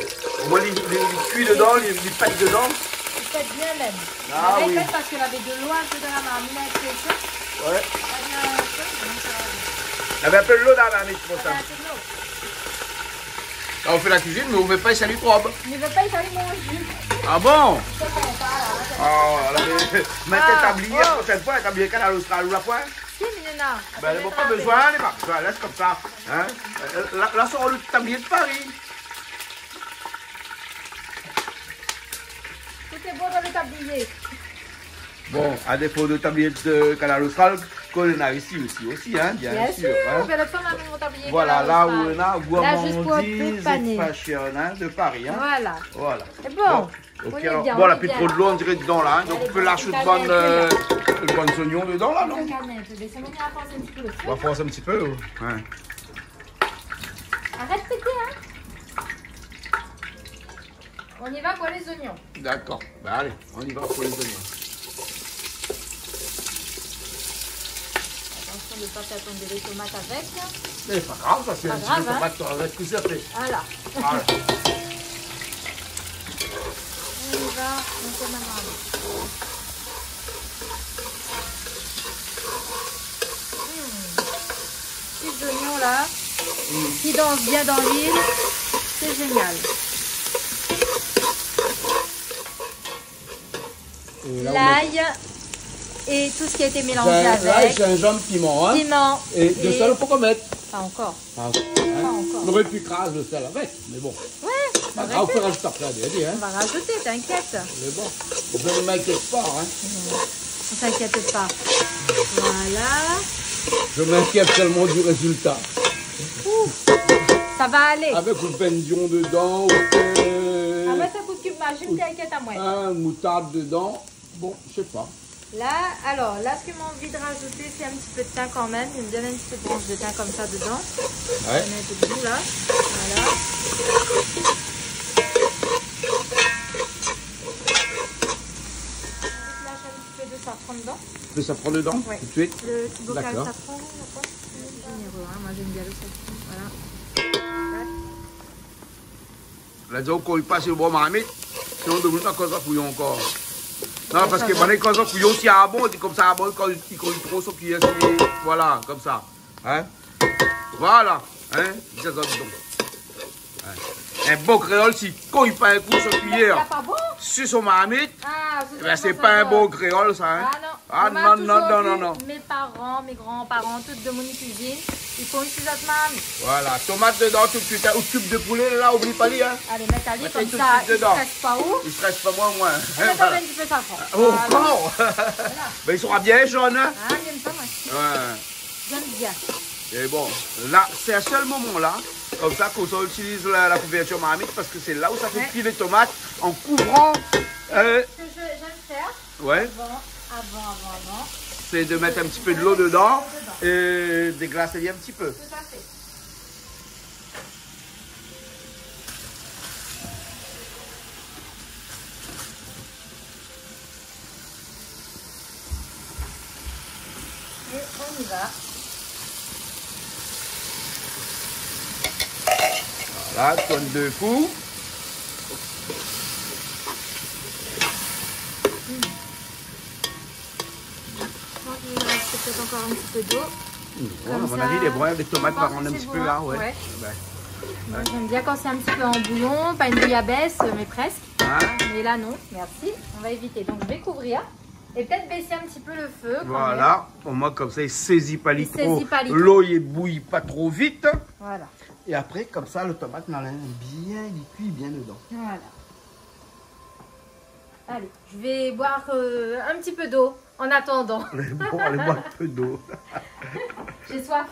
Au moins, les cuits dedans, les pâtes dedans. C'est peut-être bien même. Ah, la oui. répète parce qu'elle avait de l'eau un peu dans la marmite avec les choses. Ouais. Ça vient un peu, donc ça va bien. Il y avait un peu de l'eau dans la marmite pour Ça ça. fait un peu de l'eau. Là, on fait la cuisine, mais on ne met pas les salis propres. Ne veux pas y aller mon jus. Ah bon? Ça fait pas là. Ah, là, mais Ah, t'es tablier, oh. la prochaine fois, tablier canal austral ou la pointe? Si, Milena. Ben, ils n'ont pas besoin, les pas besoin, laisse comme ça. Hein? Là, sort le tablier de Paris. Tout est beau dans le tablier. Bon, à défaut de tablier de canal austral, qu'on en a ici aussi, hein, bien, Bien sûr. hein. Mais l'autre fois, on a mis mon tablier. Voilà, canal là où austral. on a Là, juste pour un peu gourmandise paner. et fashion, hein, de Paris. Hein. Voilà. Voilà. C'est bon. Ok, On est alors, bien, bon, on la est plus bien. trop de l'eau, on dirait dedans, là. Hein, donc, Allez, on peut bon, lâcher on de calme bonnes, un peu, de bonnes oignons dedans, là, non? Calme un peu. Laissez-moi bien penser un petit peu le feu. On va forcer un petit peu. Ouais. Arrête de péter, hein. On y va pour les oignons. D'accord. Ben, allez, on y va pour les oignons. Attention de ne pas faire tomber les tomates avec. Mais c'est pas grave, parce que Pas si grave, les tomates, on va tout ça fait. Voilà. Voilà. On y va. On fait maintenant. Petits oignons là. Qui dansent bien dans l'huile. C'est génial. l'ail et tout ce qui a été mélangé avec. L'ail, gingembre, piment. Hein. Piment. Et de sel, faut qu'on mette. Pas encore. Ah, Pas encore. on aurait pu craser le sel avec, mais bon. Ouais. Pas grave, on peut rajouter après, hein. On va rajouter, t'inquiète. Mais bon, je ne m'inquiète pas, hein. Ne t'inquiète pas. Voilà. Je m'inquiète seulement du résultat. Ça va aller. Avec le pendion dedans, Avec un coup de cube magique, t'inquiète à moi. un moutarde dedans. Bon, je sais pas. Là, alors, là, ce que j'ai envie de rajouter, c'est un petit peu de thym quand même. Je me donne une petite branche de thym comme ça dedans. Ouais. On met un peu de goût là. Voilà. Je lâche un petit peu de safran dedans. Le safran dedans, Ouais. tout de suite. Le petit bocal D'accord. safran, d'accord. Généreux, hein. Moi, j'aime bien le safran. Voilà. Là, disons qu'on passe au bon marmite, sinon on devrait pas cause fouillon encore. Non, parce que les causes fouillon, si à bon, c'est comme ça, bon, quand il colle trop, son cuillère, voilà, comme ça. Hein? Voilà, hein? C'est ça, donc. Un bon créole, si quand il prend un coup sur cuillère, pas bon? sur son marmite, Ah, c'est pas un bon créole, ça, hein? Ah non, Ah non. Mes parents, mes grands-parents, toutes de mon cuisine, ils font une cuisine marmite. Voilà, tomate dedans tout de suite, un cube de poulet là, oublie pas lui, hein? Allez, mettre à lui Mettez comme tout ça, de suite il ne dedans. stresse pas où. Il stresse pas moins. On met un petit peu de safran. Oh, Voilà. encore? Ben, il sera bien jaune, hein? Ah, j'aime ça, moi. Ouais. J'aime bien. Et bon, là, c'est un seul moment là, comme ça qu'on utilise la couverture marmite parce que c'est là où ça fait Ouais. cuire les tomates en couvrant. Ce que j'aime faire Ouais, avant. c'est de mettre un petit peu de l'eau dedans et déglacer un petit peu. Tout à fait. Et on y va. Voilà, tourne deux coups. Je pense qu'il me reste peut-être encore un petit peu d'eau. Bon, à mon ça, avis, les tomates je vont pense rendre un que petit c'est peu bon, là, hein. ouais. Ouais. Ben, Moi, j'aime bien quand c'est un petit peu en bouillon, pas une bouillabaisse, mais presque. hein? Mais là, non, merci. On va éviter. Donc, je vais couvrir et peut-être baisser un petit peu le feu. quand Voilà, au moins comme ça, il saisit pas les Il saisit pas les trop. l'eau, il bouille pas trop vite. même. Voilà. Et après, comme ça, le tomate, bien, il cuit bien dedans. Voilà. Allez, je vais boire un petit peu d'eau en attendant. Bon, allez boire un peu d'eau. J'ai soif.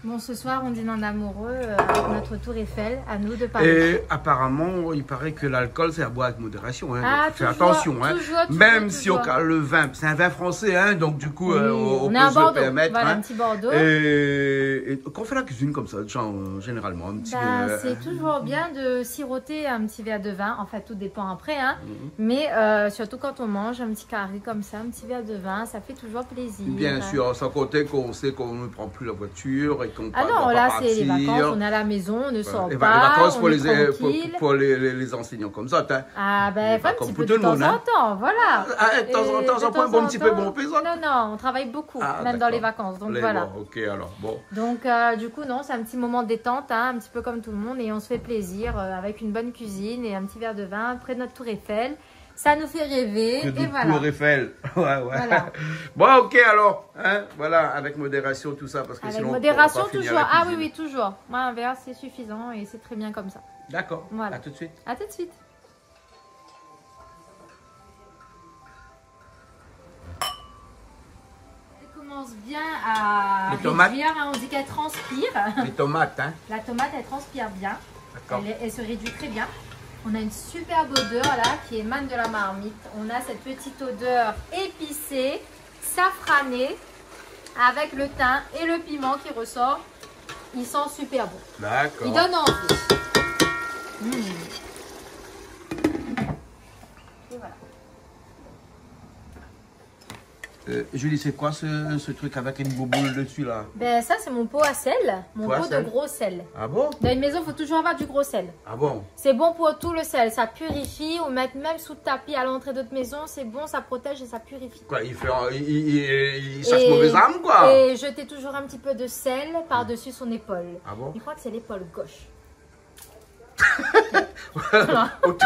Bon, ce soir, on dîne en amoureux avec notre tour Eiffel, à nous de Paris. Et apparemment, il paraît que l'alcool, c'est à boire avec modération. Hein. Ah, Fais toujours, attention. Hein. toujours, Même si toujours. on cale le vin, c'est un vin français, hein, donc du coup, Oui, on on peut est un se le Bordeaux. permettre. Voilà, hein. un petit Bordeaux. Et quand on fait la cuisine comme ça, genre, généralement, un petit C'est toujours bien de siroter un petit verre de vin. En fait, tout dépend après. Hein. Mhm. Mais surtout quand on mange un petit carré comme ça, un petit verre de vin, ça fait toujours plaisir. Bien sûr, sans compter qu'on sait qu'on ne prend plus la voiture et qu'on Ah doit non, pas là, partir. c'est les vacances, on est à la maison, on ne sort Les pas, vacances on pour est les, tranquille. pour les enseignants comme ça. Hein. Ah ben, Pas un comme petit pour peu tout de le temps monde, en hein. temps, voilà. Ah, de temps en Et temps, de ça prend un temps bon en petit peu temps- bon plaisant. Non, on travaille beaucoup, Ah, même dans les d'accord. vacances, donc Les- voilà. bon, ok, alors, bon. Donc du coup, non, c'est un petit moment de détente, hein, un petit peu comme tout le monde, et on se fait plaisir avec une bonne cuisine et un petit verre de vin près de notre tour Eiffel. Ça nous fait rêver, Que et du voilà. Tour Eiffel. Ouais. Voilà. Bon, ok, alors, hein, voilà, avec modération, tout ça, parce que Avec sinon, modération on pourra pas finir toujours. la Ah oui, cuisine. oui, toujours. Moi, un verre, c'est suffisant et c'est très bien comme ça. D'accord, Voilà. à tout de suite. À tout de suite. Elle commence bien à Les tomates. réduire, hein, on dit qu'elle transpire. Les tomates, hein. La tomate, elle transpire bien. D'accord. Elle se réduit très bien. On a une superbe odeur là qui émane de la marmite. On a cette petite odeur épicée, safranée, avec le thym et le piment qui ressort. Il sent super bon. D'accord. Il donne envie. Et voilà. Julie, c'est quoi ce truc avec une bouboule dessus, là? Ben ça, c'est mon pot à sel, mon Pot à pot de sel. gros sel. Ah bon? Dans une maison, il faut toujours avoir du gros sel. Ah bon? C'est bon pour tout le sel, ça purifie. On met même sous le tapis à l'entrée d'autres maisons, c'est bon, ça protège et ça purifie. Quoi, il cherche mauvaise âme, quoi? Et jeter toujours un petit peu de sel par-dessus son épaule. Ah bon? Je crois que c'est l'épaule gauche. Ok.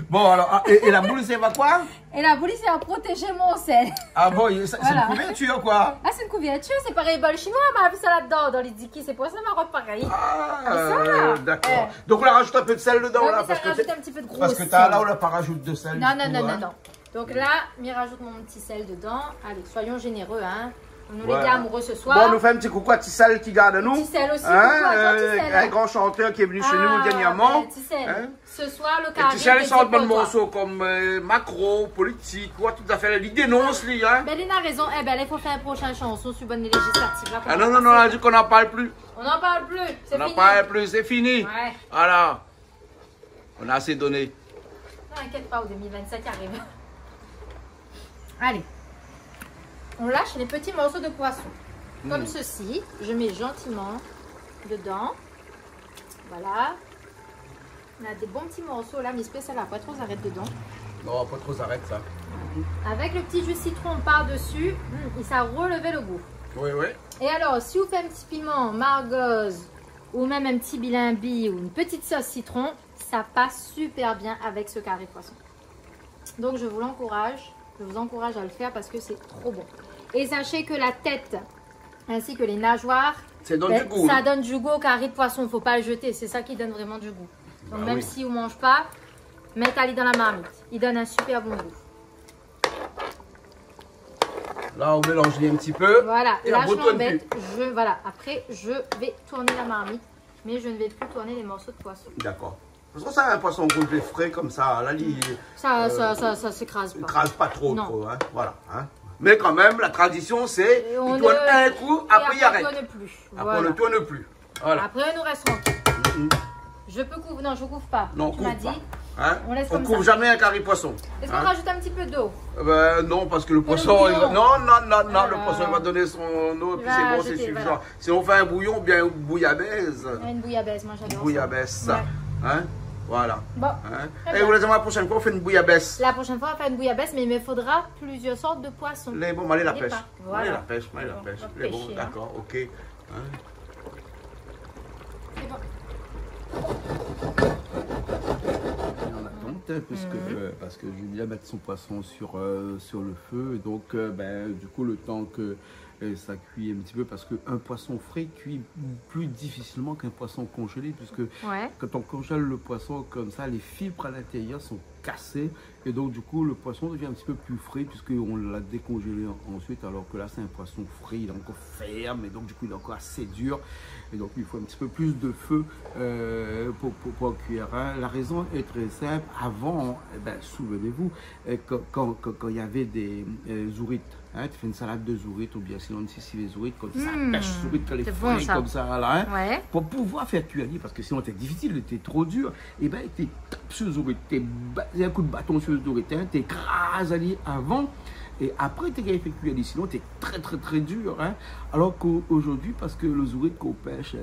Bon, alors, et la boule, c'est va quoi? Et la police a protégé mon sel. Ah bon, c'est Voilà. une couverture, quoi. Ah, c'est une couverture, c'est pareil. Bah, le chinois m'a vu ça là-dedans, dans les dikis. C'est pour ça m'a pareil. Ah, d'accord. Donc, on la rajoute un peu de sel dedans, Ouais, là. mais ça Parce que rajoute un petit peu de gros parce que sel. là, on n'a pas rajouté de sel. Non, du non, tout, non, hein. non, non. Donc là, m'y rajoute mon petit sel dedans. Allez, soyons généreux, hein. Nous Ouais. les gars amoureux ce soir. Bon, on nous fait un petit coucou à Tissel qui garde à nous. Tissel aussi, Hein, coucou à toi, Tissel. un grand chanteur qui est venu chez nous dernièrement. Tissel. Hein? Ce soir, le Et carré. Tissel, il chante plein de morceaux comme Macron, politique, quoi, tout à fait. Il dénonce, lui, hein. Ben, il a raison. Eh ben, il faut faire une prochaine chanson sur bonne législative. Là, Ah non, non, non, on a dit qu'on n'en parle plus. On n'en parle plus. C'est On n'en fini. parle plus, c'est fini. Ouais. Voilà. On a assez donné. Non, inquiète pas, au 2027 arrive. Allez. On lâche les petits morceaux de poisson. Comme ceci. Je mets gentiment dedans. Voilà. On a des bons petits morceaux là, mais spécial là, pas trop arrête dedans. Non, pas trop, arrête ça. Avec le petit jus de citron par-dessus, et ça relevait le goût. Oui, oui. Et alors, si vous faites un petit piment, margoze, ou même un petit bilimbi, ou une petite sauce citron, ça passe super bien avec ce carré poisson. Donc, je vous l'encourage. Je vous encourage à le faire parce que c'est trop bon. Et sachez que la tête, ainsi que les nageoires, Ça donne ben, du goût. ça hein. donne du goût au carré de poisson. Il ne faut pas le jeter. C'est ça qui donne vraiment du goût. Donc, Bah même oui. si vous ne mangez pas, mettez-le dans la marmite. Il donne un super bon goût. Là, on mélange un petit peu. Voilà, Et là on je retourne m'embête. Voilà, après je vais tourner la marmite, mais je ne vais plus tourner les morceaux de poisson. D'accord. Parce que ça, un poisson complet frais comme ça, là, il Ça s'écrase ne pas. crase pas trop, Non. trop. Hein. Voilà. Hein. Mais quand même, la tradition, c'est Et on il tourne ne- un coup, Et après il arrête. on ne tourne plus. Après, Voilà. on ne tourne plus. Voilà. Après, on nous reste tranquille. Mhm. Je peux couvrir. Non, je couvre pas. Non, Tu m'as coupe pas. dit. Hein. On laisse On comme couvre ça. jamais un carré poisson. Est-ce qu'on Hein. rajoute un petit peu d'eau? Non, parce que le poisson, bouillon. non, le Alors. poisson il va donner son eau, puis Va c'est bon, c'est jeter, suffisant. voilà. Si on fait un bouillon, ou bien une bouillabaisse, Une bouillabaisse, moi j'adore. ça. bouillabaisse, Ouais. hein, voilà. Bon. Hein. Très Et bien. vous les la prochaine fois, on fait une bouillabaisse. La prochaine fois, on va faire une bouillabaisse, mais il me faudra plusieurs sortes de poissons. Les bon, allez la Les pêche. pas. Allez Voilà. la pêche, allez la Bon, pêche. on va Les bon, pêcher, hein. d'accord, ok. Hein. C'est bon. On attend, parce que Julia met son poisson sur le feu. Et donc, du coup, le temps que ça cuit un petit peu, parce qu'un poisson frais cuit plus difficilement qu'un poisson congelé, puisque Ouais. quand on congèle le poisson comme ça, les fibres à l'intérieur sont cassées. Et donc, du coup, le poisson devient un petit peu plus frais, puisqu'on l'a décongelé ensuite, alors que là, c'est un poisson frais, il est encore ferme, et donc, du coup, il est encore assez dur. Et donc, il faut un petit peu plus de feu pour cuire. Hein. La raison est très simple. Avant, souvenez-vous, quand il y avait des zourites, hein, tu fais une salade de zourites, ou bien sinon, si les zourites, quand ça pêche zourites, quand les c'est bon, frais ça. comme ça, là, hein, Ouais. pour pouvoir faire cuire, parce que sinon, c'était difficile, c'était trop dur, et ben, tu tapes sur zourite, tu un coup de bâton sur zourite, hein, tu écrases avant. Et après, tu as fait cuire, sinon tu es très très très dur. Hein? Alors qu'aujourd'hui, parce que le zourite qu'on pêche,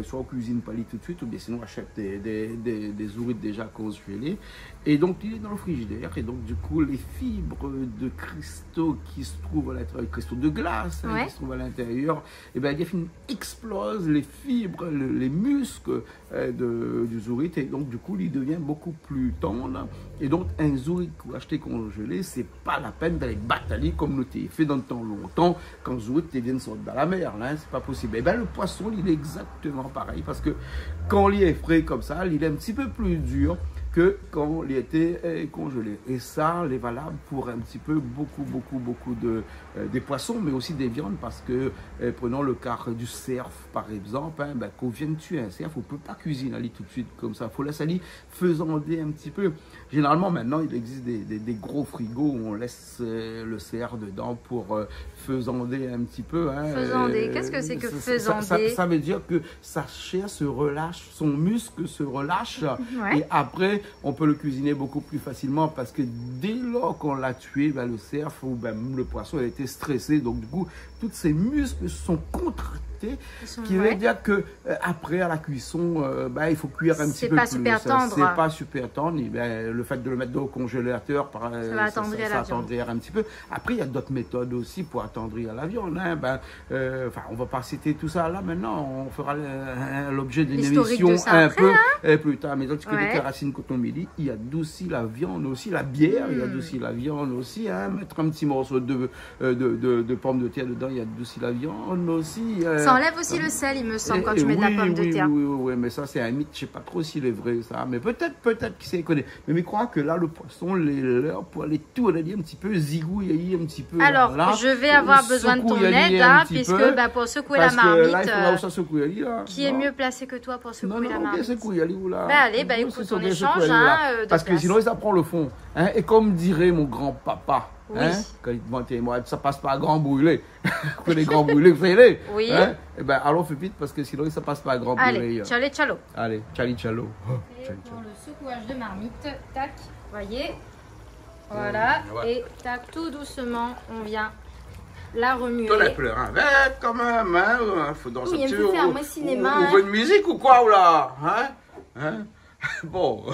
soit on cuisine pas tout de suite, ou bien sinon on achète des zourites déjà congelées. Et donc il est dans le frigidaire. Et donc du coup, les fibres de cristaux qui se trouvent à l'intérieur, cristaux de glace hein, Ouais. qui se trouvent à l'intérieur, et bien explosent les fibres, les muscles du zourite. Et donc du coup, il devient beaucoup plus tendre. Et donc un zourite que vous achetez congelé, c'est pas la peine d'aller batailler comme nous t'ai fait dans le temps longtemps quand le zourite vient de sortir dans la mer, là, hein, c'est pas possible. Et le poisson, il est exactement pareil, parce que quand il est frais comme ça, il est un petit peu plus dur que quand il était congelé. Et ça, il est valable pour un petit peu beaucoup des poissons, mais aussi des viandes, parce que prenons le cas du cerf, par exemple, hein, quand on vient de tuer un cerf, on ne peut pas cuisiner Ali tout de suite comme ça, il faut laisser Ali faisander un petit peu. Généralement, maintenant, il existe des gros frigos où on laisse le cerf dedans pour faisander un petit peu. Hein, Faisander, qu'est-ce que c'est que faisander? Ça veut dire que sa chair se relâche, son muscle se relâche, Ouais. et après, on peut le cuisiner beaucoup plus facilement, parce que dès lors qu'on l'a tué, le cerf ou même le poisson a été stressé, donc du coup, tous ces muscles sont côté, ce qui veut dire que après à la cuisson, il faut cuire un petit peu plus. C'est pas super tendre. C'est pas super tendre. Et, le fait de le mettre au congélateur, ça va attendrir un petit peu. Après, il y a d'autres méthodes aussi pour attendrir la viande. Hein. On va pas citer tout ça là maintenant. On fera l'objet d'une émission un peu plus tard. Mais donc, du côté de Racine Coton-Midi, il adoucit la viande aussi, la bière, il adoucit la viande aussi. Hein. Mettre un petit morceau de pomme de terre dedans, il adoucit la viande aussi. Ça enlève aussi le sel, il me semble, quand tu mets de la pomme de terre. Oui, mais ça, c'est un mythe. Je sais pas trop s'il est vrai, ça. Mais peut-être qu'il s'y connaît. Mais je crois que là, le poisson, l'heure pour aller tout aller un petit peu zigouiller un petit peu. Alors, je vais avoir besoin de ton aide, hein, puisque pour secouer la marmite, là, il faudra aussi secouer, là. Qui est mieux placé que toi pour secouer la marmite? Secouer, là. Allez, écoute, on échange. Parce que sinon, ça prend le fond. Hein, et comme dirait mon grand-papa, oui. Hein, quand il demandait, moi, ça passe pas à grand brûlé. Que les grands brûlés, fais-les. Oui. Hein, et alors, fais vite parce que sinon, ça passe pas à grand brûlé. Allez, tchalo. Allez, tchali. Et pour le secouage de marmite, tac, voyez. Voilà. Et tac, tout doucement, on vient la remuer. Tu as pleuré avec quand même, hein. Faut danser un petit peu. Faire cinéma. On veut une musique ou quoi, ou là? Hein? Bon,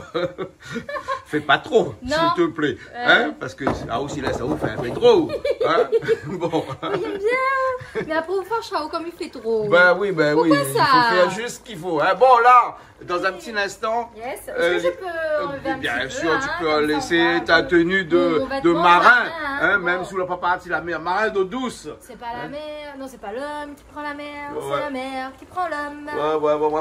fais pas trop, s'il te plaît, hein, parce que aussi là, ça vous fait un peu trop, hein. Bon. Oui, j'aime bien, mais après vous faire Chao comme il fait trop. Oui, il faut faire juste ce qu'il faut, hein. Bon là, dans un petit instant. Est-ce que je peux enlever un bien petit sûr, peu, tu peux laisser ta tenue de marin, hein, même sous la paparazzi, la mer, marin d'eau douce. C'est pas la mer, non, c'est pas l'homme qui prend la mer, c'est la mer qui prend l'homme.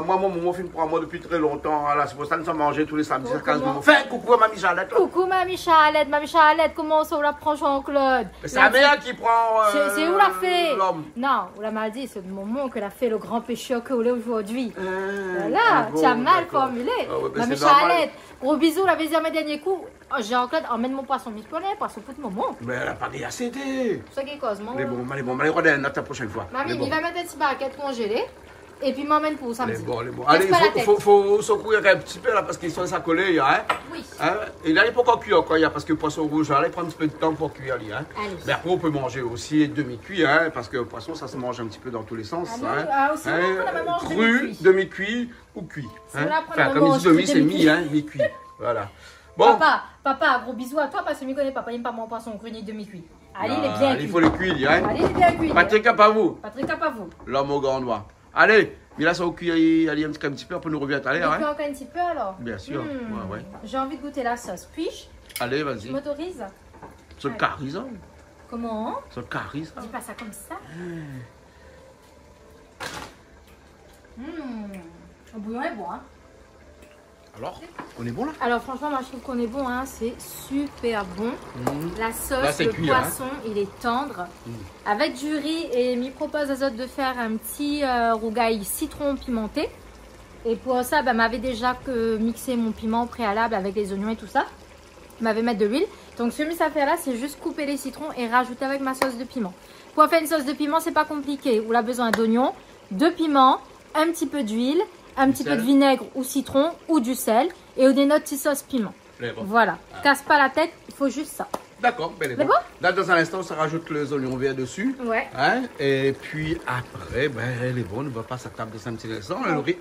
Moi, mon film prend moi depuis très longtemps, là, c'est pour ça que nous sommes mangés tous les samedis à 15 minutes. Fais coucou à Mamie Charlotte. Coucou Mamie Charlotte, comment ça, on la prend Jean-Claude? C'est la mère qui prend c'est où la fée? L'homme. Non, on l'a mal dit, c'est le moment que l'a fait le grand pécheur que vous l'avez aujourd'hui. Voilà, tu as mal formulé. Mamie Charlotte, gros bisous, la deuxième dernier coup. Jean-Claude, emmène mon poisson missionnaire, poisson pour tout le moment. Mais elle a pas dit assez d'idées. C'est ça qui est cause, moi. Allez, on la prochaine fois. Mamie, il va mettre un petit barquette congelé. Et puis m'emmène pour samedi. Allez, il faut secouer un petit peu là parce qu'ils sont s'accoler, hein. Oui. Hein? Et là, il n'est pas encore cuit encore, parce que le poisson rouge, là, il prend un petit peu de temps pour cuire. Hein. Allez. Mais après, on peut manger aussi demi-cuit, hein, parce que le poisson, ça se mange un petit peu dans tous les sens. Aussi, cru, demi-cuit ou cuit. Hein? Comme ils disent demi, c'est mi-cuit. Voilà. Bon. Papa, gros bisous à toi parce que je ne connais pas. Il n'aime pas mon poisson cru ni demi-cuit. Allez, il est bien cuit. Il faut les cuire, hein. Allez, il est bien cuit. Patrick Capavou. L'homme au grand doigt. Allez, mais là, ça va cuire un petit peu, après nous revient tout à l'heure. Hein. Encore un petit peu alors? Bien sûr. Ouais. J'ai envie de goûter la sauce. Puis-je? Allez, vas-y. Tu m'autorises? C'est le curry, ça. Comment? C'est le curry, ça. Dis pas ça comme ça. Le bouillon est bon, hein. Alors, on est bon là? Alors franchement, moi je trouve qu'on est bon, hein. C'est super bon. La sauce, le poisson, il est tendre. Avec du riz, et il me propose à Zot de faire un petit rougail citron pimenté. Et pour ça, m'avait déjà mixé mon piment au préalable avec les oignons et tout ça. Il m'avait mis de l'huile. Donc ce que ça fait là, c'est juste couper les citrons et rajouter avec ma sauce de piment. Pour faire une sauce de piment, c'est pas compliqué. On a besoin d'oignons, de piment, un petit peu d'huile, un petit peu de vinaigre ou citron ou du sel et des notes de sauce piment. Voilà. Casse pas la tête, il faut juste ça. D'accord, ben bon. Là, dans un instant, on rajoute les oignons verts dessus. Ouais. Hein, et puis après, elle est bonne. On va passer à table de 5 petits instants. Le riz,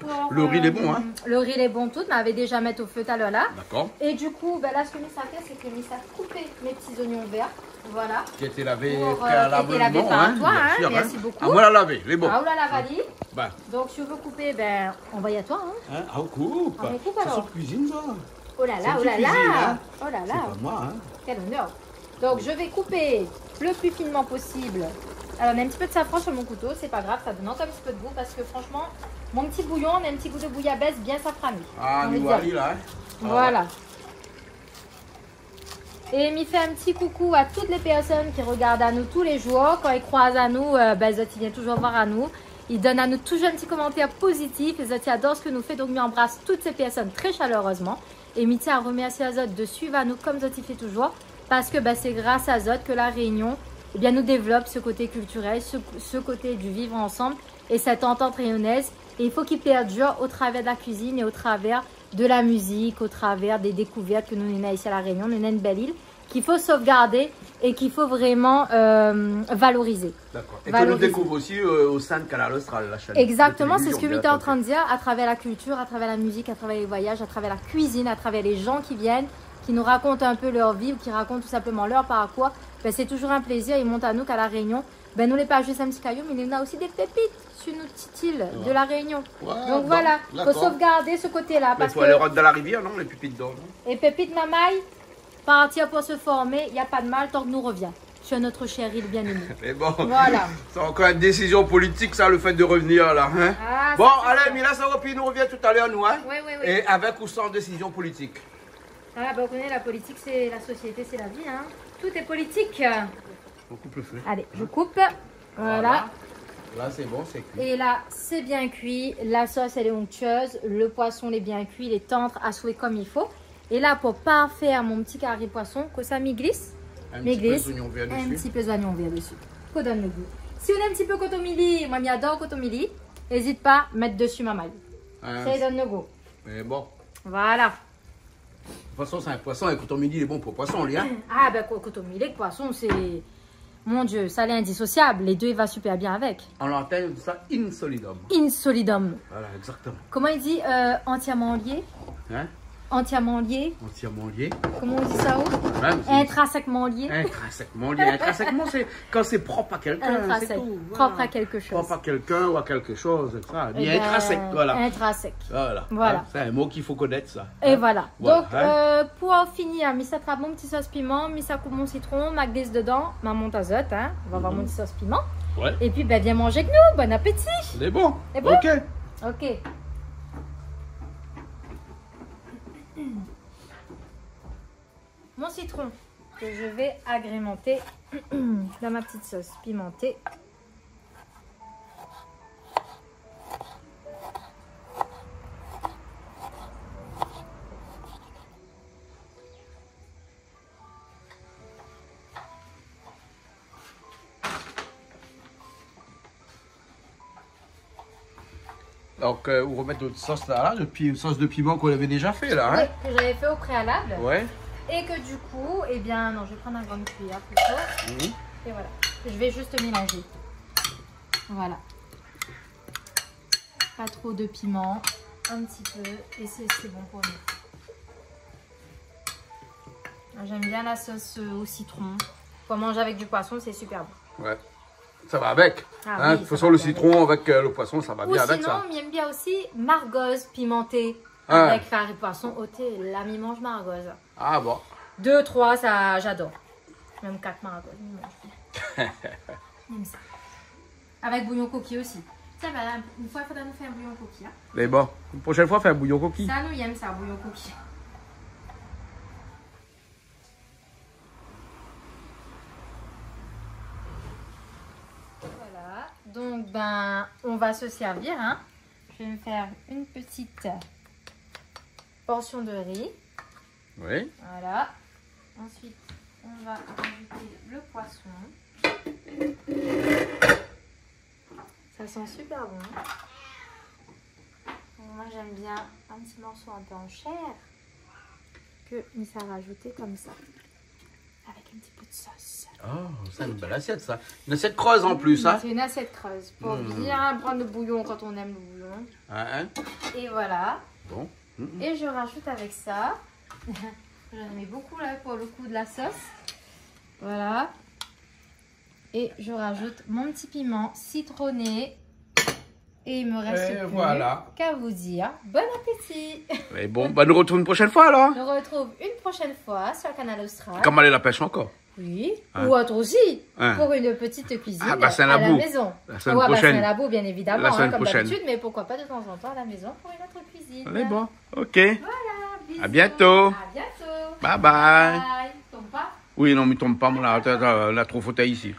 il est bon. Hein. Le riz, il est bon tout. Mais déjà mettre au feu tout à l'heure là. D'accord. Et du coup, là, ce que ça fait, c'est que ça coupé mes petits oignons verts. Voilà. Qui a été lavé préalablement. Par toi, hein. Merci beaucoup. Ah, moi, la laver, il est bon. Ah, la lavali. Donc, si tu veux couper, on va y à toi. Hein. Ah, on coupe. On coupe alors. C'est cuisine, ça. Oh là là, oh là là. Hein. Oh là là. C'est pas moi, hein. Quel honneur. Donc je vais couper le plus finement possible. Alors on a un petit peu de safran sur mon couteau, c'est pas grave, ça donne encore un petit peu de goût parce que franchement, mon petit bouillon, on a un petit goût de bouillabaisse bien safrané. Ah, nous voilà là. Voilà. Et il me fait un petit coucou à toutes les personnes qui regardent à nous tous les jours. Quand ils croisent à nous, Zot, il vient toujours voir à nous. Il donne à nous toujours un petit commentaire positif. Et Zot, il adore ce que nous fait, donc il embrasse toutes ces personnes très chaleureusement. Et il tient à remercier à Zot de suivre à nous comme Zot il fait toujours. Parce que c'est grâce à Zot que la Réunion nous développe ce côté culturel, ce côté du vivre ensemble et cette entente réunionnaise. Et il faut qu'il perdure au travers de la cuisine et au travers de la musique, au travers des découvertes que nous avons ici à la Réunion. Nous avons une belle île qu'il faut sauvegarder et qu'il faut vraiment valoriser. D'accord. Et que nous découvre aussi au sein de Canal Austral, la chaîne. Exactement, c'est ce que Mita est en train de dire, à travers la culture, à travers la musique, à travers les voyages, à travers la cuisine, à travers les gens qui viennent, qui nous racontent un peu leur vie ou qui racontent tout simplement leur parcours. Ben, c'est toujours un plaisir. Ils montent à nous qu'à La Réunion. Ben, nous, les pas juste un petit caillou, mais il y en a aussi des pépites sur notre petite île de La Réunion. Ouais, donc voilà, il faut sauvegarder ce côté-là. Il faut aller rentrer dans la rivière, non? Les pépites d'or. Et pépites mamaille, partir pour se former, il n'y a pas de mal tant que nous revient sur notre chère île bien aimée. Mais bon, voilà. C'est encore une décision politique, ça, le fait de revenir là. Hein? Ah, bon, allez, Mila Saropi nous revient tout à l'heure, nous. Hein? Oui. Et avec ou sans décision politique. Ah, bah, on connaît la politique, c'est la société, c'est la vie. Hein. Tout est politique. On coupe le feu. Allez, je coupe. Voilà. Là, c'est bon, c'est cuit. Et là, c'est bien cuit. La sauce, elle est onctueuse. Le poisson, il est bien cuit. Il est tendre à souhait comme il faut. Et là, pour pas faire mon petit carré poisson, que ça m'y glisse. Un petit peu d'oignon vert dessus. Un petit peu d'oignon vert dessus. Qu'on donne le goût. Si on a un petit peu cotomili, moi, j'adore cotomili. N'hésite pas à mettre dessus ma maille. Ça donne le goût. Mais bon. Voilà. De toute façon, c'est un poisson. Et cotomili, il est bon pour poisson, lui. Hein? Ah, ben, cotomili, poisson, c'est... Mon Dieu, ça l'est indissociable. Les deux, il va super bien avec. En l'antenne, on dit ça insolidum. Insolidum. Voilà, exactement. Comment il dit entièrement lié? Hein? Entièrement lié. Entièrement lié. Comment on dit ça? Ouais, intrinsèquement lié. Intrinsèquement lié. Intrinsèquement, c'est quand c'est propre à quelqu'un. Intrinsèque. Propre à quelque chose. Propre à quelqu'un ou à quelque chose. Ça. Eh ben, intrinsèque, voilà. Intrinsèque. Voilà. C'est un mot qu'il faut connaître, ça. Et voilà. Donc, hein? pour finir, mis ça trappe mon petit sauce piment, mis ça coupe mon citron, ma glisse dedans, ma monte azote, hein. On va avoir mon petit sauce piment. Ouais. Et puis, ben, viens manger avec nous. Bon appétit. C'est bon. C'est bon? Ok. Ok. Mon citron que je vais agrémenter dans ma petite sauce pimentée. Donc, vous remettez notre sauce là, depuis une sauce de piment qu'on avait déjà fait là. Hein? Oui, que j'avais fait au préalable. Ouais. Et que du coup, eh bien, non, je vais prendre un grande cuillère plutôt. Et voilà. Je vais juste mélanger. Voilà. Pas trop de piment. Un petit peu. Et c'est bon pour nous. J'aime bien la sauce au citron. Pour manger avec du poisson, c'est super bon. Ouais. Ça va avec. Ah, hein, oui, de toute façon, le citron avec le poisson, ça va ou bien sinon, avec ça. on aime bien aussi margoze pimentée. Ah. Avec carré poisson ôté. L'ami mange margoze. Ah bon. 2, 3, ça j'adore. Même 4 margoze. J'aime ça. Avec bouillon coquille aussi. Tiens, bah, une fois, il faudra nous faire un bouillon coquille. Hein. Mais bon, une prochaine fois, fais un bouillon coquille. Ça, nous aime ça, bouillon coquille. Voilà. Donc, ben, on va se servir. Hein. Je vais me faire une petite portion de riz. Oui. Voilà. Ensuite, on va rajouter le poisson. Ça sent super bon. Moi, j'aime bien un petit morceau un peu en chair que ça rajouter comme ça. Avec un petit peu de sauce. Oh, c'est une belle assiette ça. Une assiette creuse en plus, hein. C'est une assiette creuse pour bien prendre le bouillon quand on aime le bouillon. Hein? Et voilà. Bon. Et je rajoute avec ça. J'en mets beaucoup là pour le coup de la sauce. Voilà. Et je rajoute mon petit piment citronné. Et il me reste plus qu'à vous dire bon appétit. Et bon, bah nous retrouvons une prochaine fois alors. On se retrouve une prochaine fois sur le canal Austral. Comme aller la pêche encore. Oui, hein? ou autre aussi, hein? pour une petite cuisine à la maison. La semaine prochaine. La boue, bien évidemment, la semaine comme prochaine. d'habitude, mais pourquoi pas de temps en temps à la maison pour une autre cuisine. On est bon, ok. Voilà, bisous. À bientôt. À bientôt. Bye bye. Bye. Tombe pas. Oui, non, mais tombe pas, moi, là, trop fauteuil ici.